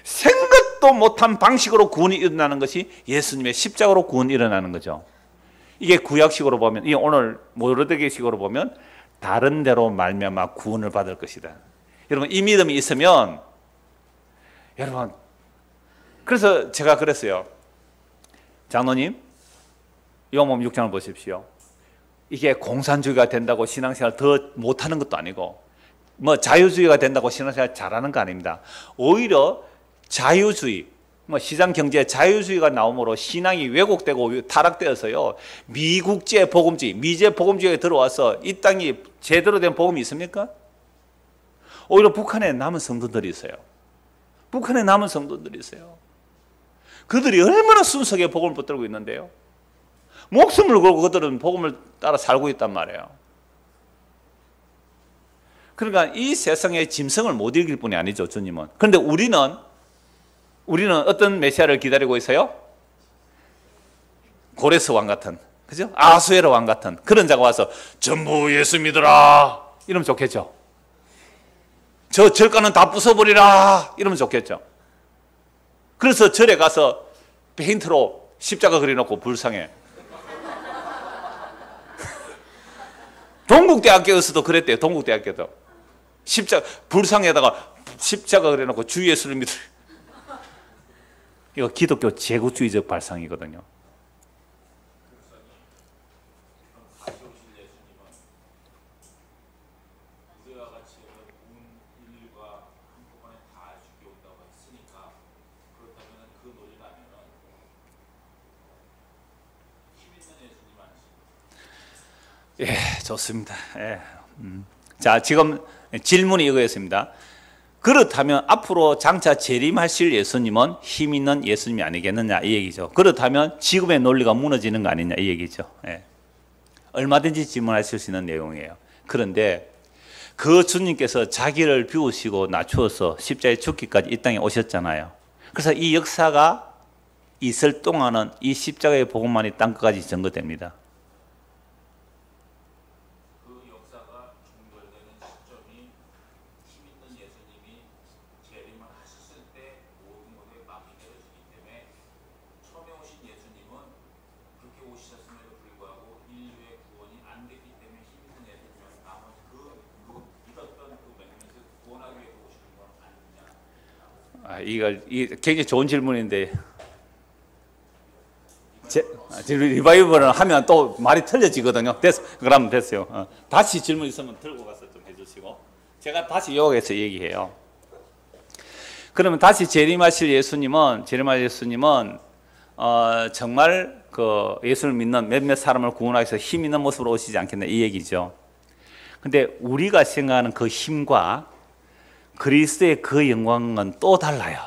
A: 생각도 못한 방식으로 구원이 일어나는 것이 예수님의 십자가로 구원이 일어나는 거죠. 이게 구약식으로 보면, 이 오늘 모르드게식으로 보면 다른 데로 말미암아 구원을 받을 것이다. 여러분 이 믿음이 있으면, 여러분 그래서 제가 그랬어요. 장로님, 요한복음 6장을 보십시오. 이게 공산주의가 된다고 신앙생활 더 못하는 것도 아니고 뭐 자유주의가 된다고 신앙생활 잘하는 거 아닙니다. 오히려 자유주의, 뭐 시장 경제 자유주의가 나옴으로 신앙이 왜곡되고 타락되어서요, 미국제 복음주의, 미제 복음주의에 들어와서 이 땅이 제대로 된 복음이 있습니까? 오히려 북한에 남은 성도들이 있어요. 북한에 남은 성도들이 있어요. 그들이 얼마나 순수하게 복음을 붙들고 있는데요, 목숨을 걸고 그들은 복음을 따라 살고 있단 말이에요. 그러니까 이 세상의 짐승을 못 이길 뿐이 아니죠, 주님은. 그런데 우리는 어떤 메시아를 기다리고 있어요? 고레스 왕 같은, 그죠? 아수에로 왕 같은 그런 자가 와서 전부 예수 믿으라 이러면 좋겠죠. 저 절가는 다 부숴버리라 이러면 좋겠죠. 그래서 절에 가서 페인트로 십자가 그려놓고 불쌍해. 동국대학교에서도 그랬대요. 동국대학교도 불상에다가 십자가 그려놓고 주 예수를 믿으라. 이거 기독교 제국주의적 발상이거든요. 예, 좋습니다. 예. 자, 지금 질문이 이거였습니다. 그렇다면 앞으로 장차 재림하실 예수님은 힘 있는 예수님이 아니겠느냐 이 얘기죠. 그렇다면 지금의 논리가 무너지는 거 아니냐 이 얘기죠. 예. 얼마든지 질문하실 수 있는 내용이에요. 그런데 그 주님께서 자기를 비우시고 낮추어서 십자가에 죽기까지 이 땅에 오셨잖아요. 그래서 이 역사가 있을 동안은 이 십자가의 복음만이 땅끝까지 전거됩니다. 이 굉장히 좋은 질문인데, 리바이벌을 하면 또 말이 틀려지거든요. 그럼 됐어요. 다시 질문 있으면 들고 가서 좀 해주시고, 제가 다시 요약해서 얘기해요. 그러면 다시 재림하실 예수님은 정말 그 예수를 믿는 몇몇 사람을 구원하기 위해서 힘 있는 모습으로 오시지 않겠나 이 얘기죠. 근데 우리가 생각하는 그 힘과 그리스도의 그 영광은 또 달라요.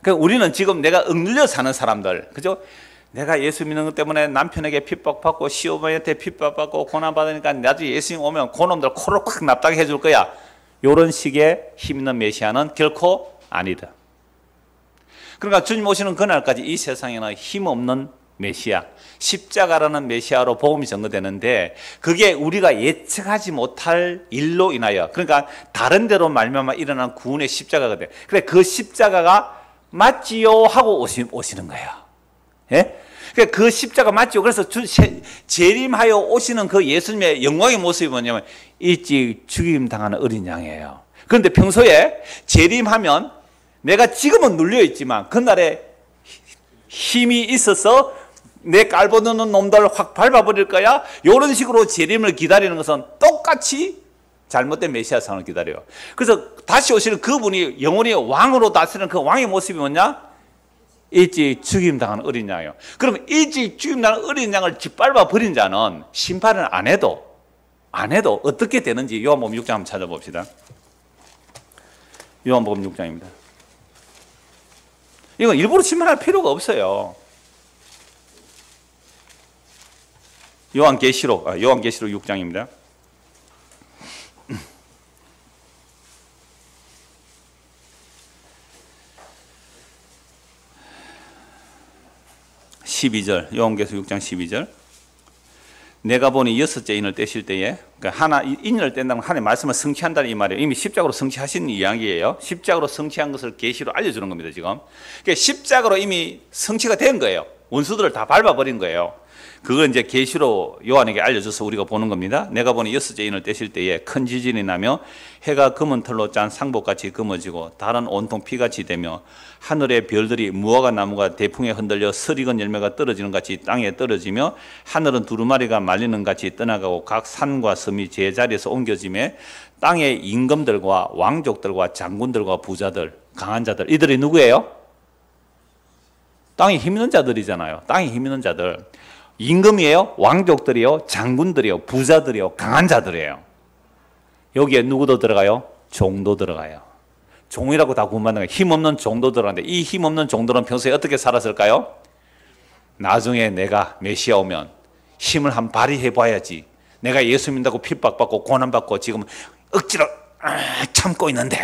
A: 그러니까 우리는 지금 내가 억눌려 사는 사람들, 그죠? 내가 예수 믿는 것 때문에 남편에게 핍박받고 시어머니한테 핍박받고 고난받으니까 나중에 예수님 오면 그놈들 코를 콱 납작해 해줄 거야. 이런 식의 힘 있는 메시아는 결코 아니다. 그러니까 주님 오시는 그날까지 이 세상에는 힘없는 메시아, 십자가라는 메시아로 복음이 전거되는데, 그게 우리가 예측하지 못할 일로 인하여, 그러니까 다른 데로 말미암아 일어난 구원의 십자가거든요. 그래, 그 십자가가 맞지요 하고 오시는 거예요. 예? 그 십자가 맞죠. 그래서 재림하여 오시는 그 예수님의 영광의 모습이 뭐냐면 일찍 죽임 당하는 어린 양이에요. 그런데 평소에 재림하면 내가 지금은 눌려 있지만 그날에 힘이 있어서 내 깔보는 놈들 확 밟아버릴 거야. 이런 식으로 재림을 기다리는 것은 똑같이 잘못된 메시아상을 기다려요. 그래서 다시 오시는 그분이 영원히 왕으로 다스리는 그 왕의 모습이 뭐냐? 일찍 죽임당하는 어린 양이에요. 그럼 일찍 죽임당하는 어린 양을 짓밟아 버린 자는 심판을 안 해도 어떻게 되는지 요한복음 6장 한번 찾아봅시다. 요한복음 6장입니다. 이건 일부러 심판할 필요가 없어요. 요한계시록 6장입니다. 요한계시록 6장 12절. 내가 보니 여섯째 인을 떼실 때에, 그러니까 하나 인을 뗀다면 하나의 말씀을 성취한다는 이 말이에요. 이미 십자가로 성취하신 이야기예요. 십자가로 성취한 것을 계시로 알려주는 겁니다. 지금 그러니까 십자가로 이미 성취가 된 거예요. 원수들을 다 밟아버린 거예요. 그걸 이제 계시로 요한에게 알려줘서 우리가 보는 겁니다. 내가 보니 6째 인을 떼실 때에 큰 지진이 나며 해가 검은 털로 짠 상복같이 검어지고 달은 온통 피같이 되며 하늘의 별들이 무화과 나무가 대풍에 흔들려 설익은 열매가 떨어지는 같이 땅에 떨어지며 하늘은 두루마리가 말리는 같이 떠나가고 각 산과 섬이 제자리에서 옮겨지며 땅의 임금들과 왕족들과 장군들과 부자들, 강한 자들, 이들이 누구예요? 땅에 힘 있는 자들이잖아요. 땅에 힘 있는 자들. 임금이에요? 왕족들이요? 장군들이요? 부자들이요? 강한 자들이에요. 여기에 누구도 들어가요? 종도 들어가요. 종이라고 다 구분받는 거예요. 힘없는 종도 들어가는데 이 힘없는 종들은 평소에 어떻게 살았을까요? 나중에 내가 메시아 오면 힘을 한번 발휘해 봐야지. 내가 예수 믿는다고 핍박받고 고난받고 지금 억지로 참고 있는데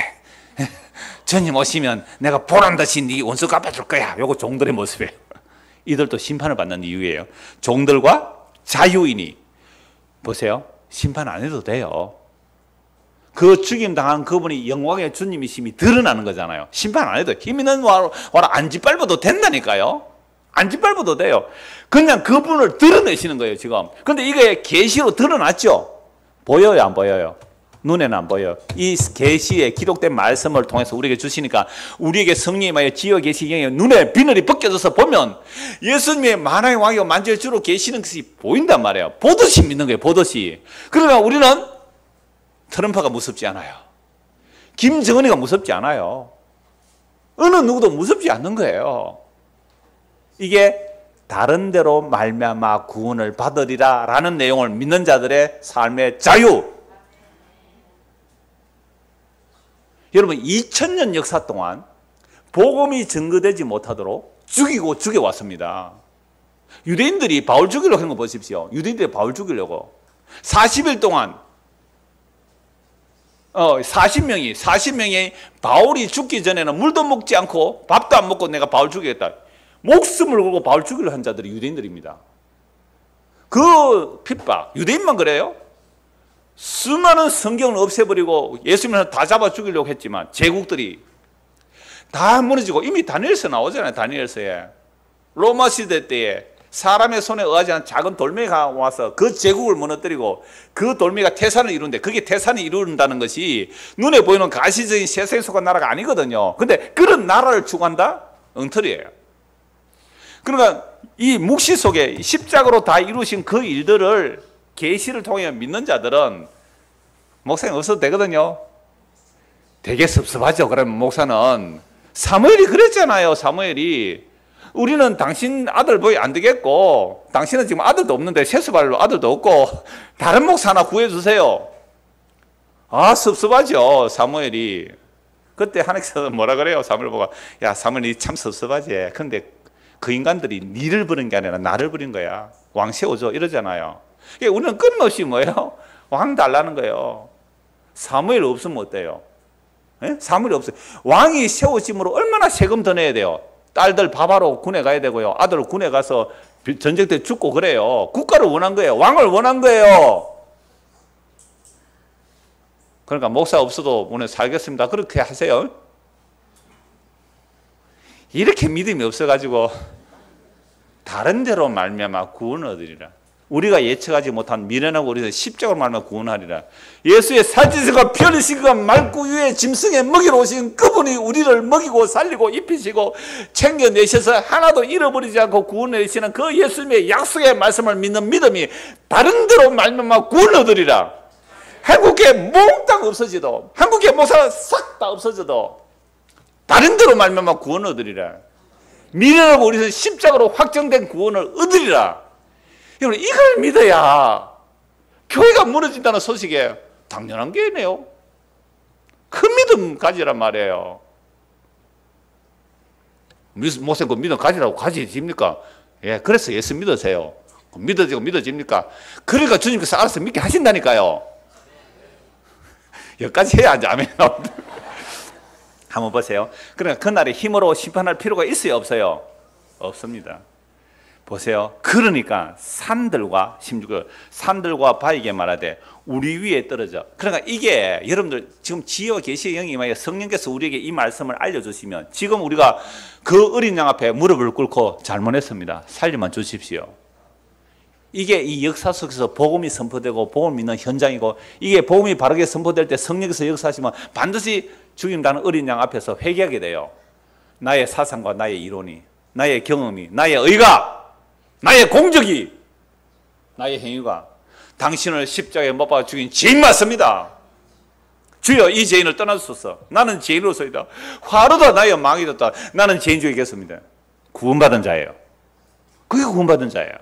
A: 주님 오시면 내가 보란듯이 네 원수 갚아줄 거야. 요거 종들의 모습이에요. 이들도 심판을 받는 이유예요. 종들과 자유인이 보세요. 심판 안 해도 돼요. 그 죽임 당한 그분이 영광의 주님이심이 드러나는 거잖아요. 심판 안 해도 힘 있는 와라 안 짓밟아도 된다니까요. 안 짓밟아도 돼요. 그냥 그분을 드러내시는 거예요 지금. 그런데 이게 계시로 드러났죠. 보여요 안 보여요? 눈에는 안 보여요. 이 계시에 기록된 말씀을 통해서 우리에게 주시니까 우리에게 성령님의 지어 계시기에 눈에 비늘이 벗겨져서 보면 예수님의 만왕의 왕이요 만주의 주로 계시는 것이 보인단 말이에요. 보듯이 믿는 거예요. 보듯이. 그러니까 우리는 트럼프가 무섭지 않아요. 김정은이가 무섭지 않아요. 어느 누구도 무섭지 않는 거예요. 이게 다른 데로 말미암아 구원을 받으리라 라는 내용을 믿는 자들의 삶의 자유. 여러분 2000년 역사 동안 복음이 증거되지 못하도록 죽이고 죽여왔습니다. 유대인들이 바울 죽이려고 하는 거 보십시오. 유대인들이 바울 죽이려고 40일 동안 40명이 바울이 죽기 전에는 물도 먹지 않고 밥도 안 먹고 내가 바울 죽이겠다. 목숨을 걸고 바울 죽이려 한 자들이 유대인들입니다. 그 핍박, 유대인만 그래요? 수많은 성경을 없애버리고 예수님을 다 잡아 죽이려고 했지만 제국들이 다 무너지고 이미 다니엘서 나오잖아요. 다니엘서에 로마 시대 때에 사람의 손에 의하지 않은 작은 돌멩이가 와서 그 제국을 무너뜨리고 그 돌멩이가 태산을 이루는데 그게 태산이 이룬다는 것이 눈에 보이는 가시적인 세상에 속한 나라가 아니거든요. 근데 그런 나라를 추구한다? 엉터리예요. 그러니까 이 묵시 속에 십자가로 다 이루신 그 일들을 계시를 통해 믿는 자들은 목사님 없어도 되거든요. 되게 섭섭하죠. 그러면 목사는 사무엘이 그랬잖아요. 사무엘이 우리는 당신 아들 보이 안 되겠고 당신은 지금 아들도 없는데 세수발로 아들도 없고 다른 목사 하나 구해주세요. 아 섭섭하죠. 사무엘이. 그때 하나님께서 뭐라 그래요? 사무엘 보고 야 사무엘이 참 섭섭하지. 근데 그 인간들이 니를 부른 게 아니라 나를 부린 거야. 왕 세워줘 이러잖아요. 우리는 끊임없이 뭐예요? 왕 달라는 거예요. 사무엘 없으면 어때요? 예? 사무엘이 없어요. 왕이 세워짐으로 얼마나 세금 더 내야 돼요? 딸들 밥하러 군에 가야 되고요. 아들 군에 가서 전쟁 때 죽고 그래요. 국가를 원한 거예요. 왕을 원한 거예요. 그러니까 목사 없어도 오늘 살겠습니다. 그렇게 하세요. 이렇게 믿음이 없어가지고 다른 데로 말미암아 구원을 얻으리라. 우리가 예측하지 못한 미련하고 우리는 십자가로 말미암아 구원하리라. 예수의 살찌시고 편히시고 맑고 위에 짐승의 먹이로 오신 그분이 우리를 먹이고 살리고 입히시고 챙겨내셔서 하나도 잃어버리지 않고 구원내시는 그 예수님의 약속의 말씀을 믿는 믿음이 다른 데로 말미암아 구원을 얻으리라. 한국에 몽땅 없어져도 한국의 목사가 싹 다 없어져도 다른 데로 말미암아 구원을 얻으리라. 미련하고 우리는 십자가로 확정된 구원을 얻으리라. 여러분 이걸 믿어야 교회가 무너진다는 소식에 당연한 게네요. 큰 믿음 가지란 말이에요. 목사님 그 믿음 가지라고 가지집니까? 예, 그래서 예수 믿으세요. 믿어집니까? 그러니까 주님께서 알아서 믿게 하신다니까요. 여기까지 해야 아멘. 한번 보세요. 그러니까 그날에 힘으로 심판할 필요가 있어요, 없어요? 없습니다. 보세요. 그러니까 산들과 바위게 말하되 우리 위에 떨어져. 그러니까 이게 여러분들 지금 지혜와 계시의 영이 임하여 성령께서 우리에게 이 말씀을 알려주시면 지금 우리가 그 어린 양 앞에 무릎을 꿇고 잘못했습니다. 살려만 주십시오. 이게 이 역사 속에서 복음이 선포되고 복음을 믿는 현장이고, 이게 복음이 바르게 선포될 때 성령께서 역사하시면 반드시 죽임당하는 어린 양 앞에서 회개하게 돼요. 나의 사상과 나의 이론이, 나의 경험이, 나의 의가, 나의 공적이, 나의 행위가 당신을 십자가에 못 박아 죽인 죄인 맞습니다. 주여 이 죄인을 떠나소서. 나는 죄인으로서이다. 화로다 나의 망이 됐다. 나는 죄인 중에 있겠습니다. 구원받은 자예요. 그게 구원받은 자예요.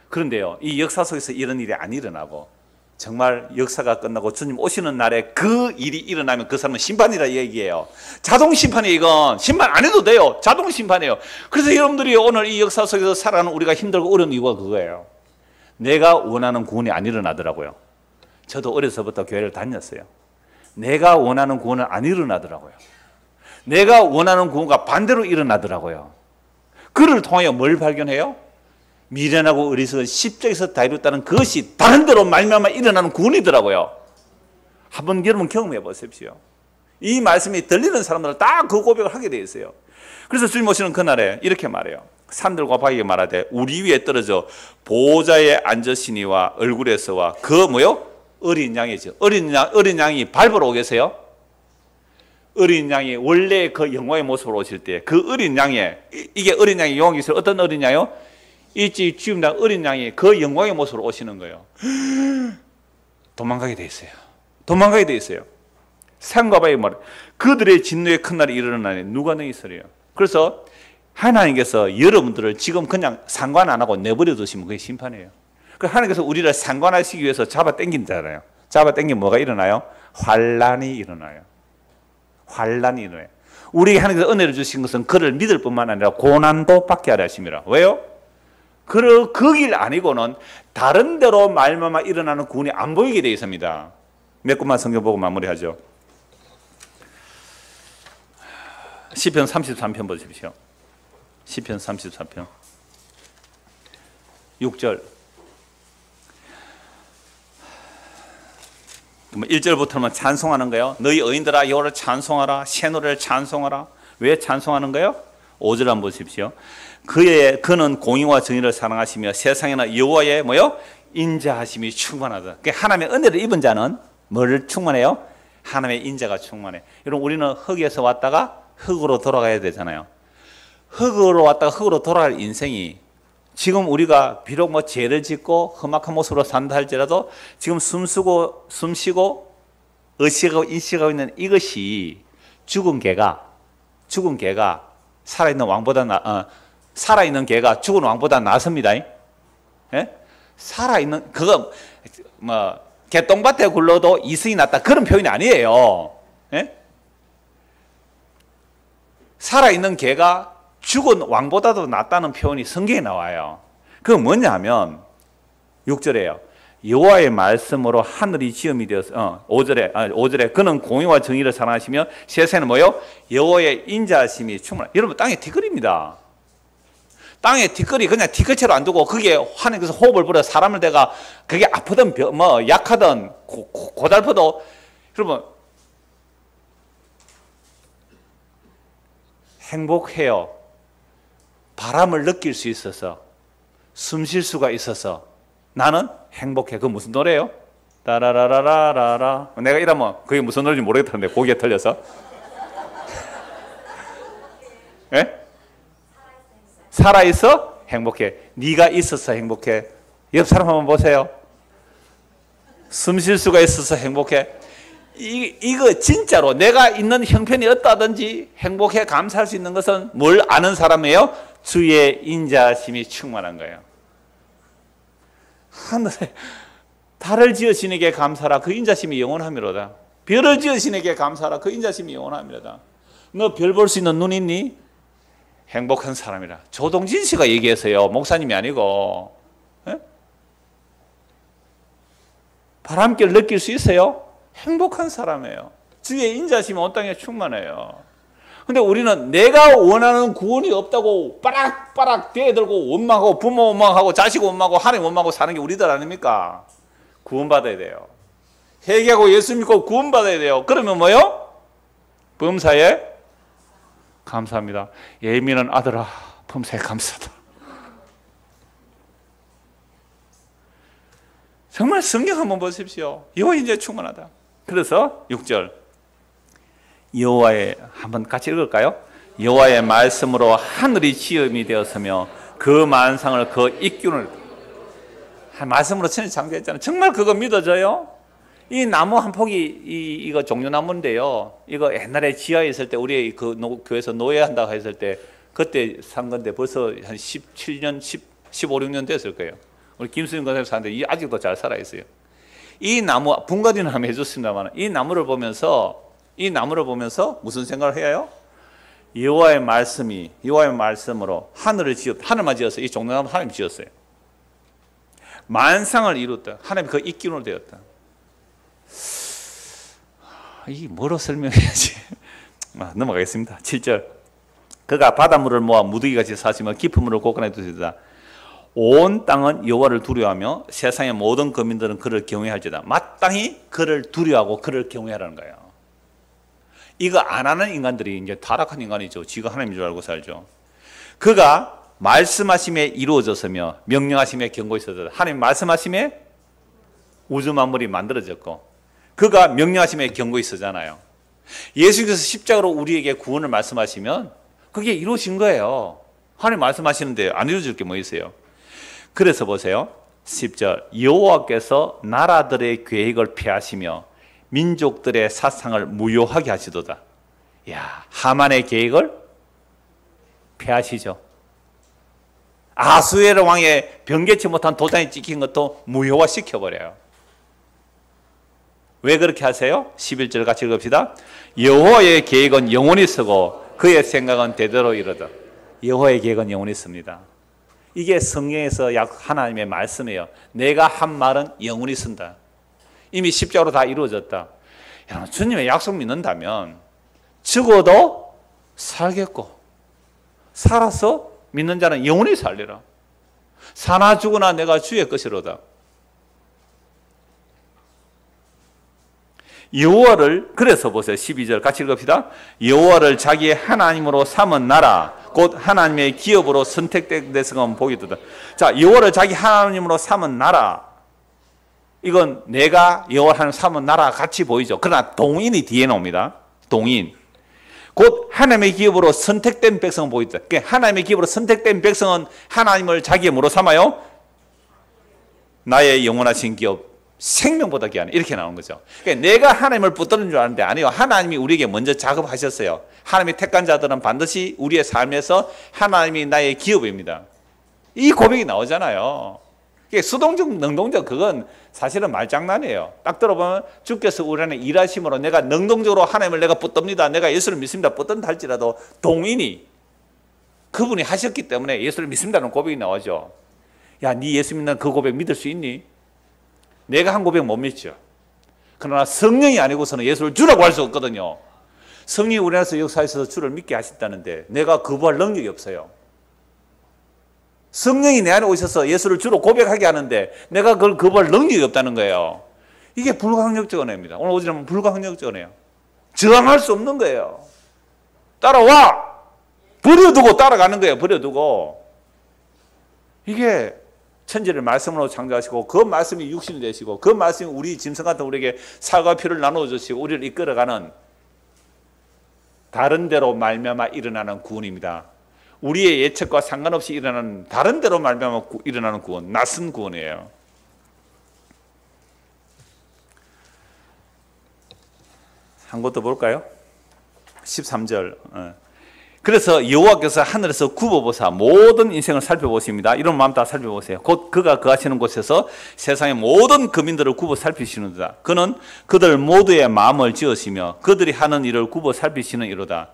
A: 그런데요, 이 역사 속에서 이런 일이 안 일어나고 정말 역사가 끝나고 주님 오시는 날에 그 일이 일어나면 그 사람은 심판이라 얘기해요. 자동 심판이에요. 이건 심판 안 해도 돼요. 자동 심판이에요. 그래서 여러분들이 오늘 이 역사 속에서 살아가는 우리가 힘들고 어려운 이유가 그거예요. 내가 원하는 구원이 안 일어나더라고요. 저도 어려서부터 교회를 다녔어요. 내가 원하는 구원은 안 일어나더라고요. 내가 원하는 구원과 반대로 일어나더라고요. 그를 통하여 뭘 발견해요? 미련하고 어리석은 십자가에서 다 이뤘다는 그것이 다른 데로 말미암아 일어나는 구원이더라고요. 한번 여러분 경험해 보십시오. 이 말씀이 들리는 사람들은 다 그 고백을 하게 되어 있어요. 그래서 주님 오시는 그날에 이렇게 말해요. 산들과 바위에 말하되 우리 위에 떨어져 보호자에 앉으시니와 얼굴에서와 그 뭐요? 어린 양이죠. 어린 양이 밟으러 오겠어요? 어린 양이 원래 그 영광의 모습으로 오실 때 그 어린 양의, 이게 어린 양의 영광이 있어요. 어떤 어린 양이요? 일찍 죽임당 어린 양이 그 영광의 모습으로 오시는 거예요. 도망가게 돼 있어요. 도망가게 돼 있어요. 산과 바위 말, 그들의 진노의 큰 날이 일어나니 누가 너희 있으리요? 그래서 하나님께서 여러분들을 지금 그냥 상관 안 하고 내버려 두시면 그게 심판이에요. 하나님께서 우리를 상관하시기 위해서 잡아 당긴잖아요. 잡아 당기면 뭐가 일어나요? 환란이 일어나요. 환란이 일어나요. 우리에게 하나님께서 은혜를 주신 것은 그를 믿을 뿐만 아니라 고난도 받게 하려 하심이라. 왜요? 그 길 아니고는 다른 데로 말미암아 일어나는 구원이 안 보이게 되어 있습니다. 몇 군만 성경 보고 마무리하죠. 시편 33편 보십시오. 시편 34편 6절 1절부터는 찬송하는 거예요. 너희 의인들아 여호와를 찬송하라. 새 노래를 찬송하라. 왜 찬송하는 거예요? 5절 한번 보십시오. 그는 공의와 정의를 사랑하시며 세상에는 여호와의 뭐요? 인자하심이 충만하다. 하나님의 은혜를 입은 자는 뭐를 충만해요? 하나님의 인자가 충만해. 여러분 우리는 흙에서 왔다가 흙으로 돌아가야 되잖아요. 흙으로 왔다가 흙으로 돌아갈 인생이, 지금 우리가 비록 뭐 죄를 짓고 험악한 모습으로 산다 할지라도 지금 숨쉬고 의식하고 인식하고 있는 이것이 죽은 개가 살아있는 왕보다 살아있는 개가 죽은 왕보다 낫습니다. 예? 살아있는 그거 뭐 개똥밭에 굴러도 이승이 낫다 그런 표현이 아니에요. 예? 살아있는 개가 죽은 왕보다도 낫다는 표현이 성경에 나와요. 그건 뭐냐 하면 6절에요. 여호와의 말씀으로 하늘이 지음이 되어서 5절에 그는 공의와 정의를 사랑하시며 세상에는 뭐요? 여호와의 인자하심이 충만하다. 여러분 땅에 티끌입니다. 땅에 티끌이 그냥 티끌채로 안 두고 그게 하나님께서 호흡을 불어 사람을 대가 그게 아프든 뭐 약하든 고달퍼도 여러분 행복해요. 바람을 느낄 수 있어서 숨 쉴 수가 있어서 나는 행복해. 그건 무슨 노래예요? 따라라라라라. 내가 이러면 그게 무슨 노래인지 모르겠다는데 고기에 틀려서. 예? 살아있어? 행복해. 네가 있어서 행복해. 옆 사람 한번 보세요. 숨 쉴 수가 있어서 행복해. 이거 진짜로 내가 있는 형편이 어떠하든지 행복해 감사할 수 있는 것은 뭘 아는 사람이에요? 주의 인자심이 충만한 거예요. 하늘에 달을 지으시니께 감사라. 그 인자심이 영원하미로다. 별을 지으시니께 감사라. 그 인자심이 영원하미로다. 너 별 볼 수 있는 눈 있니? 행복한 사람이라. 조동진 씨가 얘기했어요. 목사님이 아니고. 에? 바람길 느낄 수 있어요? 행복한 사람이에요. 주의 인자심이 온 땅에 충만해요. 근데 우리는 내가 원하는 구원이 없다고 빠락빠락 대들고 원망하고 부모 원망하고 자식 원망하고 하나님 원망하고 사는 게 우리들 아닙니까? 구원받아야 돼요. 회개하고 예수 믿고 구원받아야 돼요. 그러면 뭐요? 범사에 감사합니다. 예민한 아들아 범사에 감사다. 정말 성경 한번 보십시오. 여호와 인자에 충만하다. 그래서 6절 여호와의 한번 같이 읽을까요? 여호와의 말씀으로 하늘이 지음이 되었으며 그 만상을 그 입균을 말씀으로 천지 창조했잖아요. 정말 그거 믿어져요? 이 나무 한 폭이 이거 종려나무인데요. 이거 옛날에 지하에 있을 때 우리 그 교회에서 노예한다고 했을 때 그때 산 건데 벌써 한 17년, 15, 16년 됐을 거예요. 우리 김수진 권사님 사는데 아직도 잘 살아있어요. 이 나무, 분가디는 한번 해줬습니다만 이 나무를 보면서 무슨 생각을 해요? 여호와의 말씀으로 하늘을 하늘만 지었어요. 이 종려나무 하나님 지었어요. 만상을 이뤘다. 하나님 그 입기운으로 되었다. 이게 뭐로 설명해야지? 넘어가겠습니다. 7절 그가 바닷물을 모아 무더기같이 사시며 깊은 물을 곳간에 두시다. 온 땅은 여호와를 두려워하며 세상의 모든 거민들은 그를 경외할지다. 마땅히 그를 두려워하고 그를 경외하라는 거예요. 이거 안 하는 인간들이 이제 타락한 인간이죠. 지가 하나님인 줄 알고 살죠. 그가 말씀하심에 이루어졌으며 명령하심에 견고했었다. 하나님 말씀하심에 우주 만물이 만들어졌고 그가 명령하심에 견고히 서잖아요. 예수께서 십자가로 우리에게 구원을 말씀하시면 그게 이루어진 거예요. 하나님 말씀하시는데 안 이루어질 게 뭐 있어요? 그래서 보세요. 10절 여호와께서 나라들의 계획을 폐하시며 민족들의 사상을 무효하게 하시도다. 야, 하만의 계획을 폐하시죠. 아수에르 왕의 변개치 못한 도장이 찍힌 것도 무효화 시켜버려요. 왜 그렇게 하세요? 11절 같이 읽읍시다. 여호와의 계획은 영원히 서고 그의 생각은 대대로 이르다. 여호와의 계획은 영원히 섭니다. 이게 성경에서 하나님의 말씀이에요. 내가 한 말은 영원히 쓴다. 이미 십자가로 다 이루어졌다. 여러분, 주님의 약속 믿는다면 죽어도 살겠고 살아서 믿는 자는 영원히 살리라. 사나 죽으나 내가 주의 것이로다. 여호와를 그래서 보세요. 12절 같이 읽읍시다. 여호와를 자기의 하나님으로 삼은 나라 곧 하나님의 기업으로 선택된 데서는 복이 있도다. 자, 여호와를 자기 하나님으로 삼은 나라, 이건 내가 여호와 하나님 삼은 나라 같이 보이죠. 그러나 동인이 뒤에 나옵니다. 동인 곧 하나님의 기업으로 선택된 백성은 보이다. 하나님의 기업으로 선택된 백성은 하나님을 자기의 뭐로 삼아요? 나의 영원하신 기업, 생명보다 귀하네. 이렇게 나오는 거죠. 그러니까 내가 하나님을 붙드는 줄 아는데 아니요. 하나님이 우리에게 먼저 작업하셨어요. 하나님이 택한 자들은 반드시 우리의 삶에서 하나님이 나의 기업입니다. 이 고백이 나오잖아요. 수동적, 능동적 그건 사실은 말장난이에요. 딱 들어보면 주께서 우리 안에 일하심으로 내가 능동적으로 하나님을 내가 붙듭니다. 내가 예수를 믿습니다. 붙든다 할지라도 동인이 그분이 하셨기 때문에 예수를 믿습니다는 고백이 나오죠. 야, 네 예수 믿는 그 고백 믿을 수 있니? 내가 한 고백 못 믿죠. 그러나 성령이 아니고서는 예수를 주라고 할 수 없거든요. 성령이 우리 안에서 역사에서 주를 믿게 하셨다는데 내가 거부할 능력이 없어요. 성령이 내 안에 오셔서 예수를 주로 고백하게 하는데 내가 그걸 거부할 능력이 없다는 거예요. 이게 불가항력적 은혜입니다. 오늘 오지는 불가항력적 은혜예요. 저항할 수 없는 거예요. 따라와! 버려두고 따라가는 거예요. 버려두고. 이게 천지를 말씀으로 창조하시고 그 말씀이 육신이 되시고 그 말씀이 우리 짐승 같은 우리에게 살과 피를 나누어 주시고 우리를 이끌어가는 다른 데로 말미암아 일어나는 구원입니다. 우리의 예측과 상관없이 일어나는 다른 데로 말미암아 일어나는 구원, 낯선 구원이에요. 한 곳 더 볼까요? 13절. 그래서 여호와께서 하늘에서 굽어보사 모든 인생을 살펴보십니다. 이런 마음 다 살펴보세요. 곧 그가 거하시는 곳에서 세상의 모든 거민들을 굽어 살피시는도다. 그는 그들 모두의 마음을 지으시며 그들이 하는 일을 굽어 살피시는 이로다.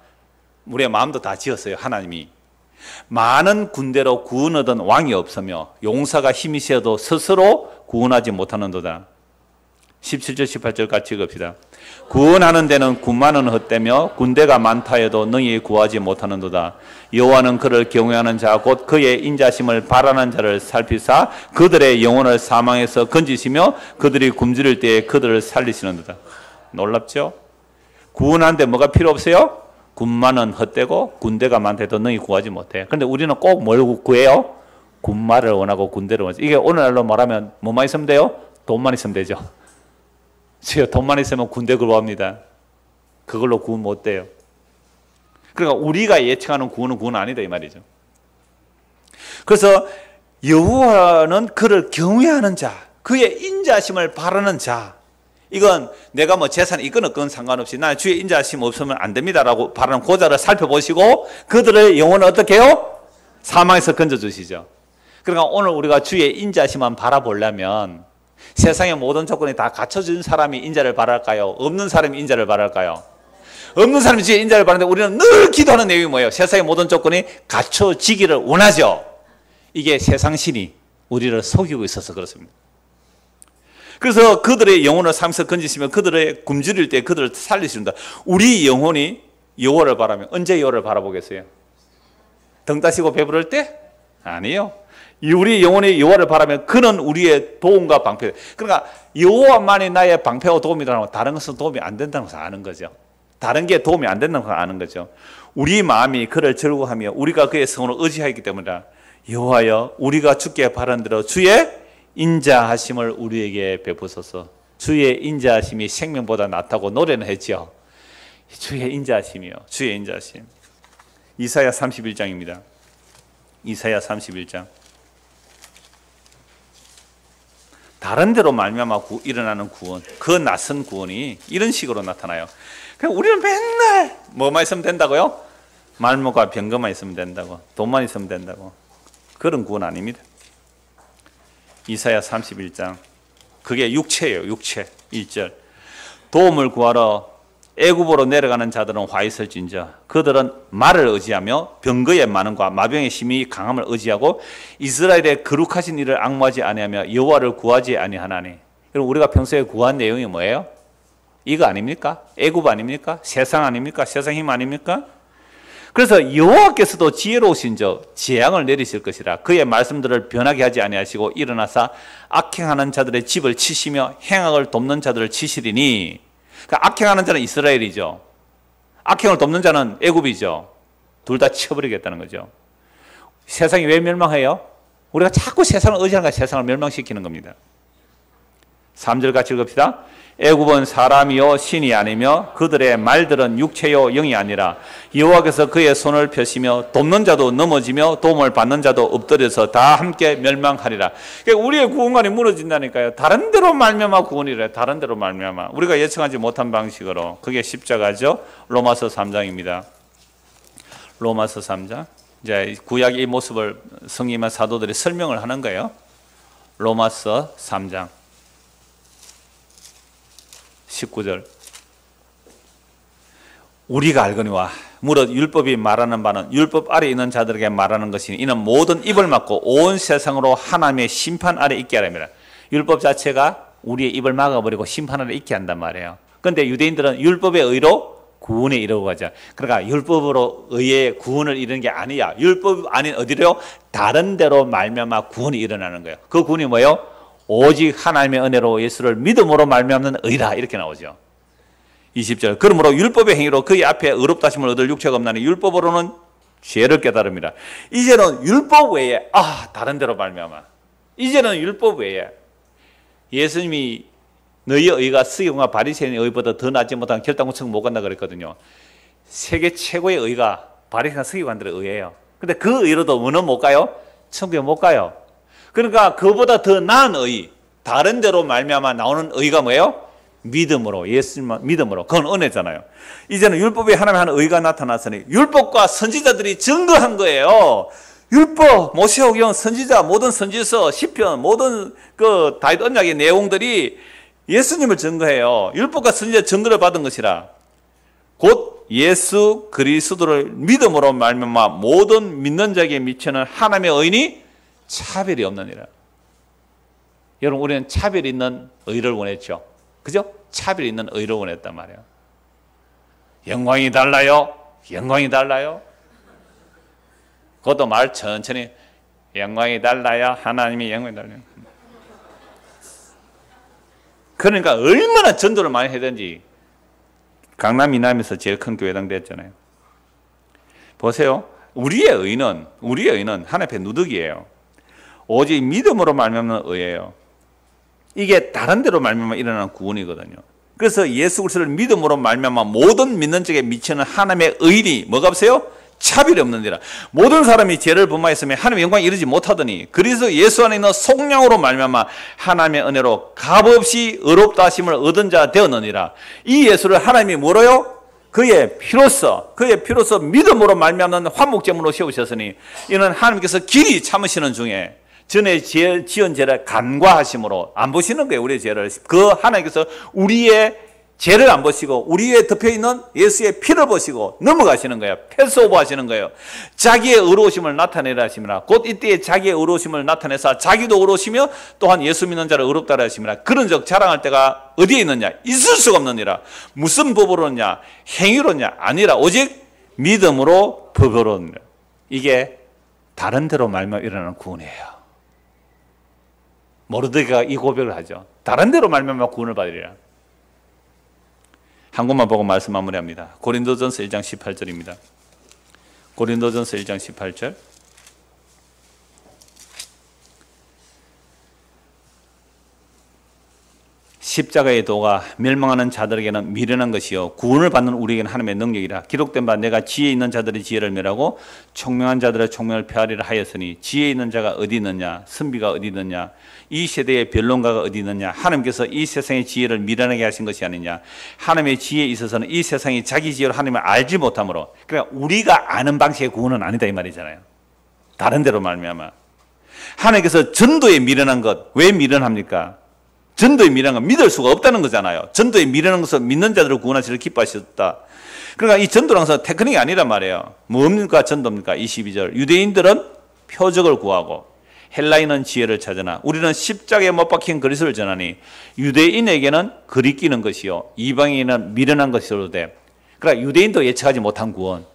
A: 우리의 마음도 다 지었어요. 하나님이. 많은 군대로 구원 얻은 왕이 없으며 용사가 힘이 세어도 스스로 구원하지 못하는도다. 17절 18절 같이 읽읍시다. 구원하는 데는 군마는 헛되며 군대가 많다 해도 능히 구하지 못하는도다. 여호와는 그를 경외하는 자 곧 그의 인자심을 바라는 자를 살피사 그들의 영혼을 사망에서 건지시며 그들이 굶주릴 때에 그들을 살리시는도다. 놀랍죠? 구원하는 데 뭐가 필요 없어요? 군마는 헛되고 군대가 많다 해도 능히 구하지 못해. 그런데 우리는 꼭 뭘 구해요? 군마를 원하고 군대를 원하죠. 이게 오늘날로 말하면 뭐만 있으면 돼요? 돈만 있으면 되죠. 주여 돈만 있으면 군대 구합니다. 그걸로 구원 못 돼요. 그러니까 우리가 예측하는 구원은 구원 아니다 이 말이죠. 그래서 여호와는 그를 경외하는 자, 그의 인자심을 바라는 자, 이건 내가 뭐 재산 있건 없건 상관없이 나 주의 인자심 없으면 안 됩니다라고 바라는 고자를 살펴보시고 그들의 영혼을 어떻게 해요? 사망에서 건져주시죠. 그러니까 오늘 우리가 주의 인자심만 바라보려면 세상의 모든 조건이 다 갖춰진 사람이 인자를 바랄까요? 없는 사람이 인자를 바랄까요? 없는 사람이 주의 인자를 바라는데 우리는 늘 기도하는 내용이 뭐예요? 세상의 모든 조건이 갖춰지기를 원하죠. 이게 세상 신이 우리를 속이고 있어서 그렇습니다. 그래서 그들의 영혼을 삶에서 건지시면 그들의 굶주릴 때 그들을 살리십니다. 우리 영혼이 여호와를 바라면 언제 여호와를 바라보겠어요? 등 따시고 배부를 때? 아니요. 우리 영혼이 여호와를 바라면 그는 우리의 도움과 방패. 그러니까 여호와만이 나의 방패와 도움이라는 다른 것은 도움이 안 된다는 것을 아는 거죠. 다른 게 도움이 안 된다는 것을 아는 거죠. 우리 마음이 그를 즐거워하며 우리가 그의 성으로 의지하기 때문이다. 여호와여 우리가 주께 바라는 대로 주의 인자하심을 우리에게 베푸소서. 주의 인자하심이 생명보다 낫다고 노래는 했죠. 주의 인자하심이요. 주의 인자하심. 이사야 31장입니다. 이사야 31장. 다른 데로 말미암아 일어나는 구원, 그 낯선 구원이 이런 식으로 나타나요. 그냥 우리는 맨날 뭐만 있으면 된다고요? 말모가 병거만 있으면 된다고, 돈만 있으면 된다고. 그런 구원 아닙니다. 이사야 31장. 그게 육체예요. 육체. 1절. 도움을 구하러 애굽으로 내려가는 자들은 화 있을진저 그들은 말을 의지하며 병거의 많음과 마병의 힘이 강함을 의지하고 이스라엘의 거룩하신 일을 앙모하지 아니하며 여호와를 구하지 아니하나니. 그럼 우리가 평소에 구한 내용이 뭐예요? 이거 아닙니까? 애굽 아닙니까? 세상 아닙니까? 세상 힘 아닙니까? 그래서 여호와께서도 지혜로우신 저 재앙을 내리실 것이라 그의 말씀들을 변하게 하지 아니하시고 일어나사 악행하는 자들의 집을 치시며 행악을 돕는 자들을 치시리니. 그러니까 악행하는 자는 이스라엘이죠. 악행을 돕는 자는 애굽이죠. 둘 다 쳐버리겠다는 거죠. 세상이 왜 멸망해요? 우리가 자꾸 세상을 의지하는 거야. 세상을 멸망시키는 겁니다. 3절 같이 읽읍시다. 애굽은 사람이요 신이 아니며 그들의 말들은 육체요 영이 아니라 여호와께서 그의 손을 펴시며 돕는 자도 넘어지며 도움을 받는 자도 엎드려서 다 함께 멸망하리라. 그러니까 우리의 구원관이 무너진다니까요. 다른 데로 말미암아 구원이래. 다른 데로 말미암아 우리가 예측하지 못한 방식으로. 그게 십자가죠. 로마서 3장입니다. 로마서 3장. 이제 구약의 이 모습을 성경의 사도들이 설명을 하는 거예요. 로마서 3장 19절. 우리가 알거니와 무릇 율법이 말하는 바는 율법 아래 있는 자들에게 말하는 것이니 이는 모든 입을 막고 온 세상으로 하나님의 심판 아래 있게 하랍니다. 율법 자체가 우리의 입을 막아버리고 심판 아래 있게 한단 말이에요. 그런데 유대인들은 율법의 의로 구원에 이르고 가자. 그러니까 율법으로 의의 구원을 이루는 게 아니야. 율법 아닌 어디로요? 다른 데로 말미암아 구원이 일어나는 거예요. 그 구원이 뭐예요? 오직 하나님의 은혜로 예수를 믿음으로 말미암는 의라. 이렇게 나오죠. 20절. 그러므로 율법의 행위로 그의 앞에 의롭다 하심을 얻을 육체가 없나니 율법으로는 죄를 깨달음이라. 이제는 율법 외에 다른 데로 말미암아. 이제는 율법 외에 예수님이 너희의 의가 서기관과 바리새인의 의보다 더 낫지 못한 결단코 천국 못 간다 그랬거든요. 세계 최고의 의가 바리새인과 서기관들의 의예요. 근데 그 의로도 어느 못 가요? 천국에 못 가요. 그러니까 그보다 더 나은 의, 다른 데로 말미암아 나오는 의가 뭐예요? 믿음으로, 예수님만 믿음으로. 그건 은혜잖아요. 이제는 율법에 하나님의 한 의가 나타났으니 율법과 선지자들이 증거한 거예요. 율법, 모세오경, 선지자, 모든 선지서, 시편, 모든 그 다윗 언약의 내용들이 예수님을 증거해요. 율법과 선지자 증거를 받은 것이라. 곧 예수 그리스도를 믿음으로 말미암아 모든 믿는 자에게 미치는 하나님의 의인이 차별이 없느니라. 여러분 우리는 차별 있는 의를 원했죠. 그죠? 차별 있는 의를 원했단 말이에요. 영광이 달라요. 영광이 달라요. 그것도 말 천천히 영광이 달라요. 하나님이 영광이 달라요. 그러니까 얼마나 전도를 많이 해든지 강남 이남에서 제일 큰 교회당 됐잖아요. 보세요. 우리의 의는 하나님 앞에 누더기예요. 오직 믿음으로 말미암는 의예요. 이게 다른 데로 말미암아 일어나는 구원이거든요. 그래서 예수 그리스도를 믿음으로 말미암아 모든 믿는 자에게 미치는 하나님의 의리 뭐가 없어요? 차별이 없느니라. 모든 사람이 죄를 범하였으면 하나님의 영광에 이르지 못하더니 그래서 예수 안에 있는 속량으로 말미암아 하나님의 은혜로 값없이 의롭다 하심을 얻은 자 되었느니라. 이 예수를 하나님이 뭐로요? 그의 피로써 믿음으로 말미암는 화목제물로 세우셨으니 이는 하나님께서 길이 참으시는 중에 전에 지은 죄를 간과하심으로 안 보시는 거예요. 우리의 죄를. 그 하나님께서 우리의 죄를 안 보시고 우리 위에 덮여있는 예수의 피를 보시고 넘어가시는 거예요. 패스오버 하시는 거예요. 자기의 의로우심을 나타내라 하심이라. 곧 이때에 자기의 의로우심을 나타내서 자기도 의로우시며 또한 예수 믿는 자를 의롭다 하심이라. 그런즉 자랑할 때가 어디에 있느냐? 있을 수가 없느니라. 무슨 법으로냐? 행위로냐? 아니라 오직 믿음으로 법으로느니라. 이게 다른 데로 말미암아 일어나는 구원이에요. 모르드게가 이 고백을 하죠. 다른 데로 말미암아 구원을 받으리라. 한 곳만 보고 말씀 마무리합니다. 고린도전서 1장 18절입니다. 고린도전서 1장 18절. 십자가의 도가 멸망하는 자들에게는 미련한 것이요 구원을 받는 우리에게는 하나님의 능력이라. 기록된 바 내가 지혜 있는 자들의 지혜를 멸하고 총명한 자들의 총명을 폐하리라 하였으니 지혜 있는 자가 어디 있느냐? 선비가 어디 있느냐? 이 세대의 변론가가 어디 있느냐? 하나님께서 이 세상의 지혜를 미련하게 하신 것이 아니냐? 하나님의 지혜에 있어서는 이 세상이 자기 지혜로 하나님을 알지 못하므로, 그러니까 우리가 아는 방식의 구원은 아니다 이 말이잖아요. 다른 데로 말미암아 하나님께서 전도에 미련한 것, 왜 미련합니까? 전도에 미련한 건 믿을 수가 없다는 거잖아요. 전도에 미련한 것은 믿는 자들을 구원하시기를 기뻐하셨다. 그러니까 이 전도라는 것은 테크닉이 아니란 말이에요. 뭡니까 전도입니까? 22절. 유대인들은 표적을 구하고 헬라인은 지혜를 찾으나 우리는 십자가에 못 박힌 그리스도를 전하니 유대인에게는 그리 끼는 것이요 이방인은 미련한 것이로도 돼. 그러니까 유대인도 예측하지 못한 구원,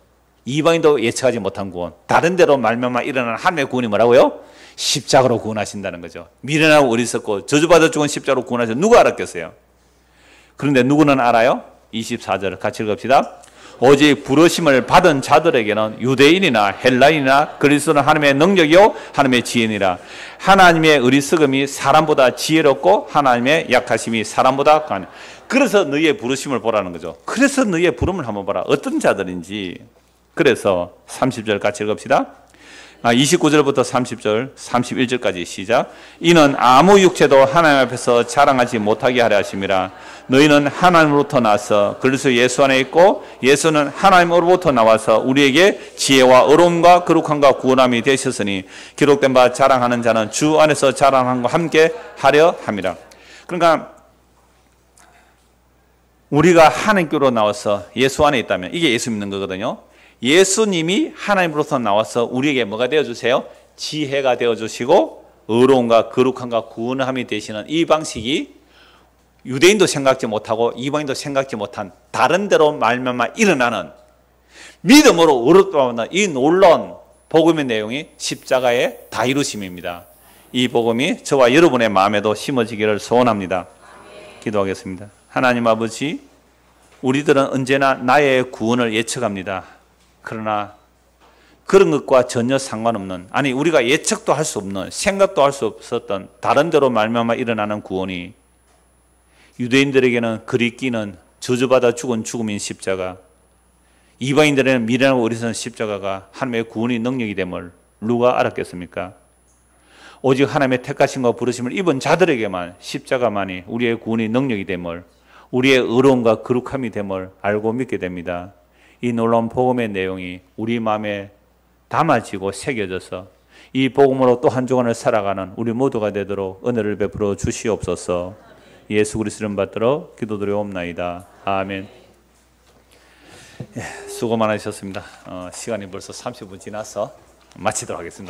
A: 이방인도 예측하지 못한 구원, 다른 데로 말미암아 일어나는 하나님의 구원이 뭐라고요? 십자가로 구원하신다는 거죠. 미련하고 어리석고 저주받아 죽은 십자가로 구원하셔. 누가 알았겠어요? 그런데 누구는 알아요? 24절 같이 읽읍시다. 오직 부르심을 받은 자들에게는 유대인이나 헬라인이나 그리스도는 하나님의 능력이요 하나님의 지혜니라. 하나님의 어리석음이 사람보다 지혜롭고 하나님의 약하심이 사람보다 강하니. 그래서 너희의 부르심을 보라는 거죠. 그래서 너희의 부름을 한번 봐라. 어떤 자들인지. 그래서 30절 같이 읽읍시다. 29절부터 30절, 31절까지 시작. 이는 아무 육체도 하나님 앞에서 자랑하지 못하게 하려 하심이라. 너희는 하나님으로부터 나서 그리스도 예수 안에 있고 예수는 하나님으로부터 나와서 우리에게 지혜와 의로움과 거룩함과 구원함이 되셨으니 기록된 바 자랑하는 자는 주 안에서 자랑함과 함께 하려 함이라. 그러니까 우리가 하나님께로 나와서 예수 안에 있다면 이게 예수 믿는 거거든요. 예수님이 하나님으로부터 나와서 우리에게 뭐가 되어주세요? 지혜가 되어주시고 의로움과 거룩함과 구원함이 되시는 이 방식이 유대인도 생각지 못하고 이방인도 생각지 못한 다른 데로 말미암아 일어나는 믿음으로 의롭다 하는 이 놀라운 복음의 내용이 십자가의 다 이루심입니다. 이 복음이 저와 여러분의 마음에도 심어지기를 소원합니다. 기도하겠습니다. 하나님 아버지, 우리들은 언제나 나의 구원을 예측합니다. 그러나 그런 것과 전혀 상관없는, 아니 우리가 예측도 할 수 없는, 생각도 할 수 없었던 다른 데로 말미암아 일어나는 구원이 유대인들에게는 그리 끼는 저주받아 죽은 죽음인 십자가, 이방인들에게는 미련하고 어리석은 십자가가 하나님의 구원의 능력이 됨을 누가 알았겠습니까? 오직 하나님의 택하심과 부르심을 입은 자들에게만 십자가만이 우리의 구원의 능력이 됨을, 우리의 의로움과 거룩함이 됨을 알고 믿게 됩니다. 이 놀라운 복음의 내용이 우리 마음에 담아지고 새겨져서 이 복음으로 또 한 주간을 살아가는 우리 모두가 되도록 은혜를 베풀어 주시옵소서. 예수 그리스도 이름 받들어 기도드려옵나이다. 아멘. 수고 많으셨습니다. 시간이 벌써 30분 지나서 마치도록 하겠습니다.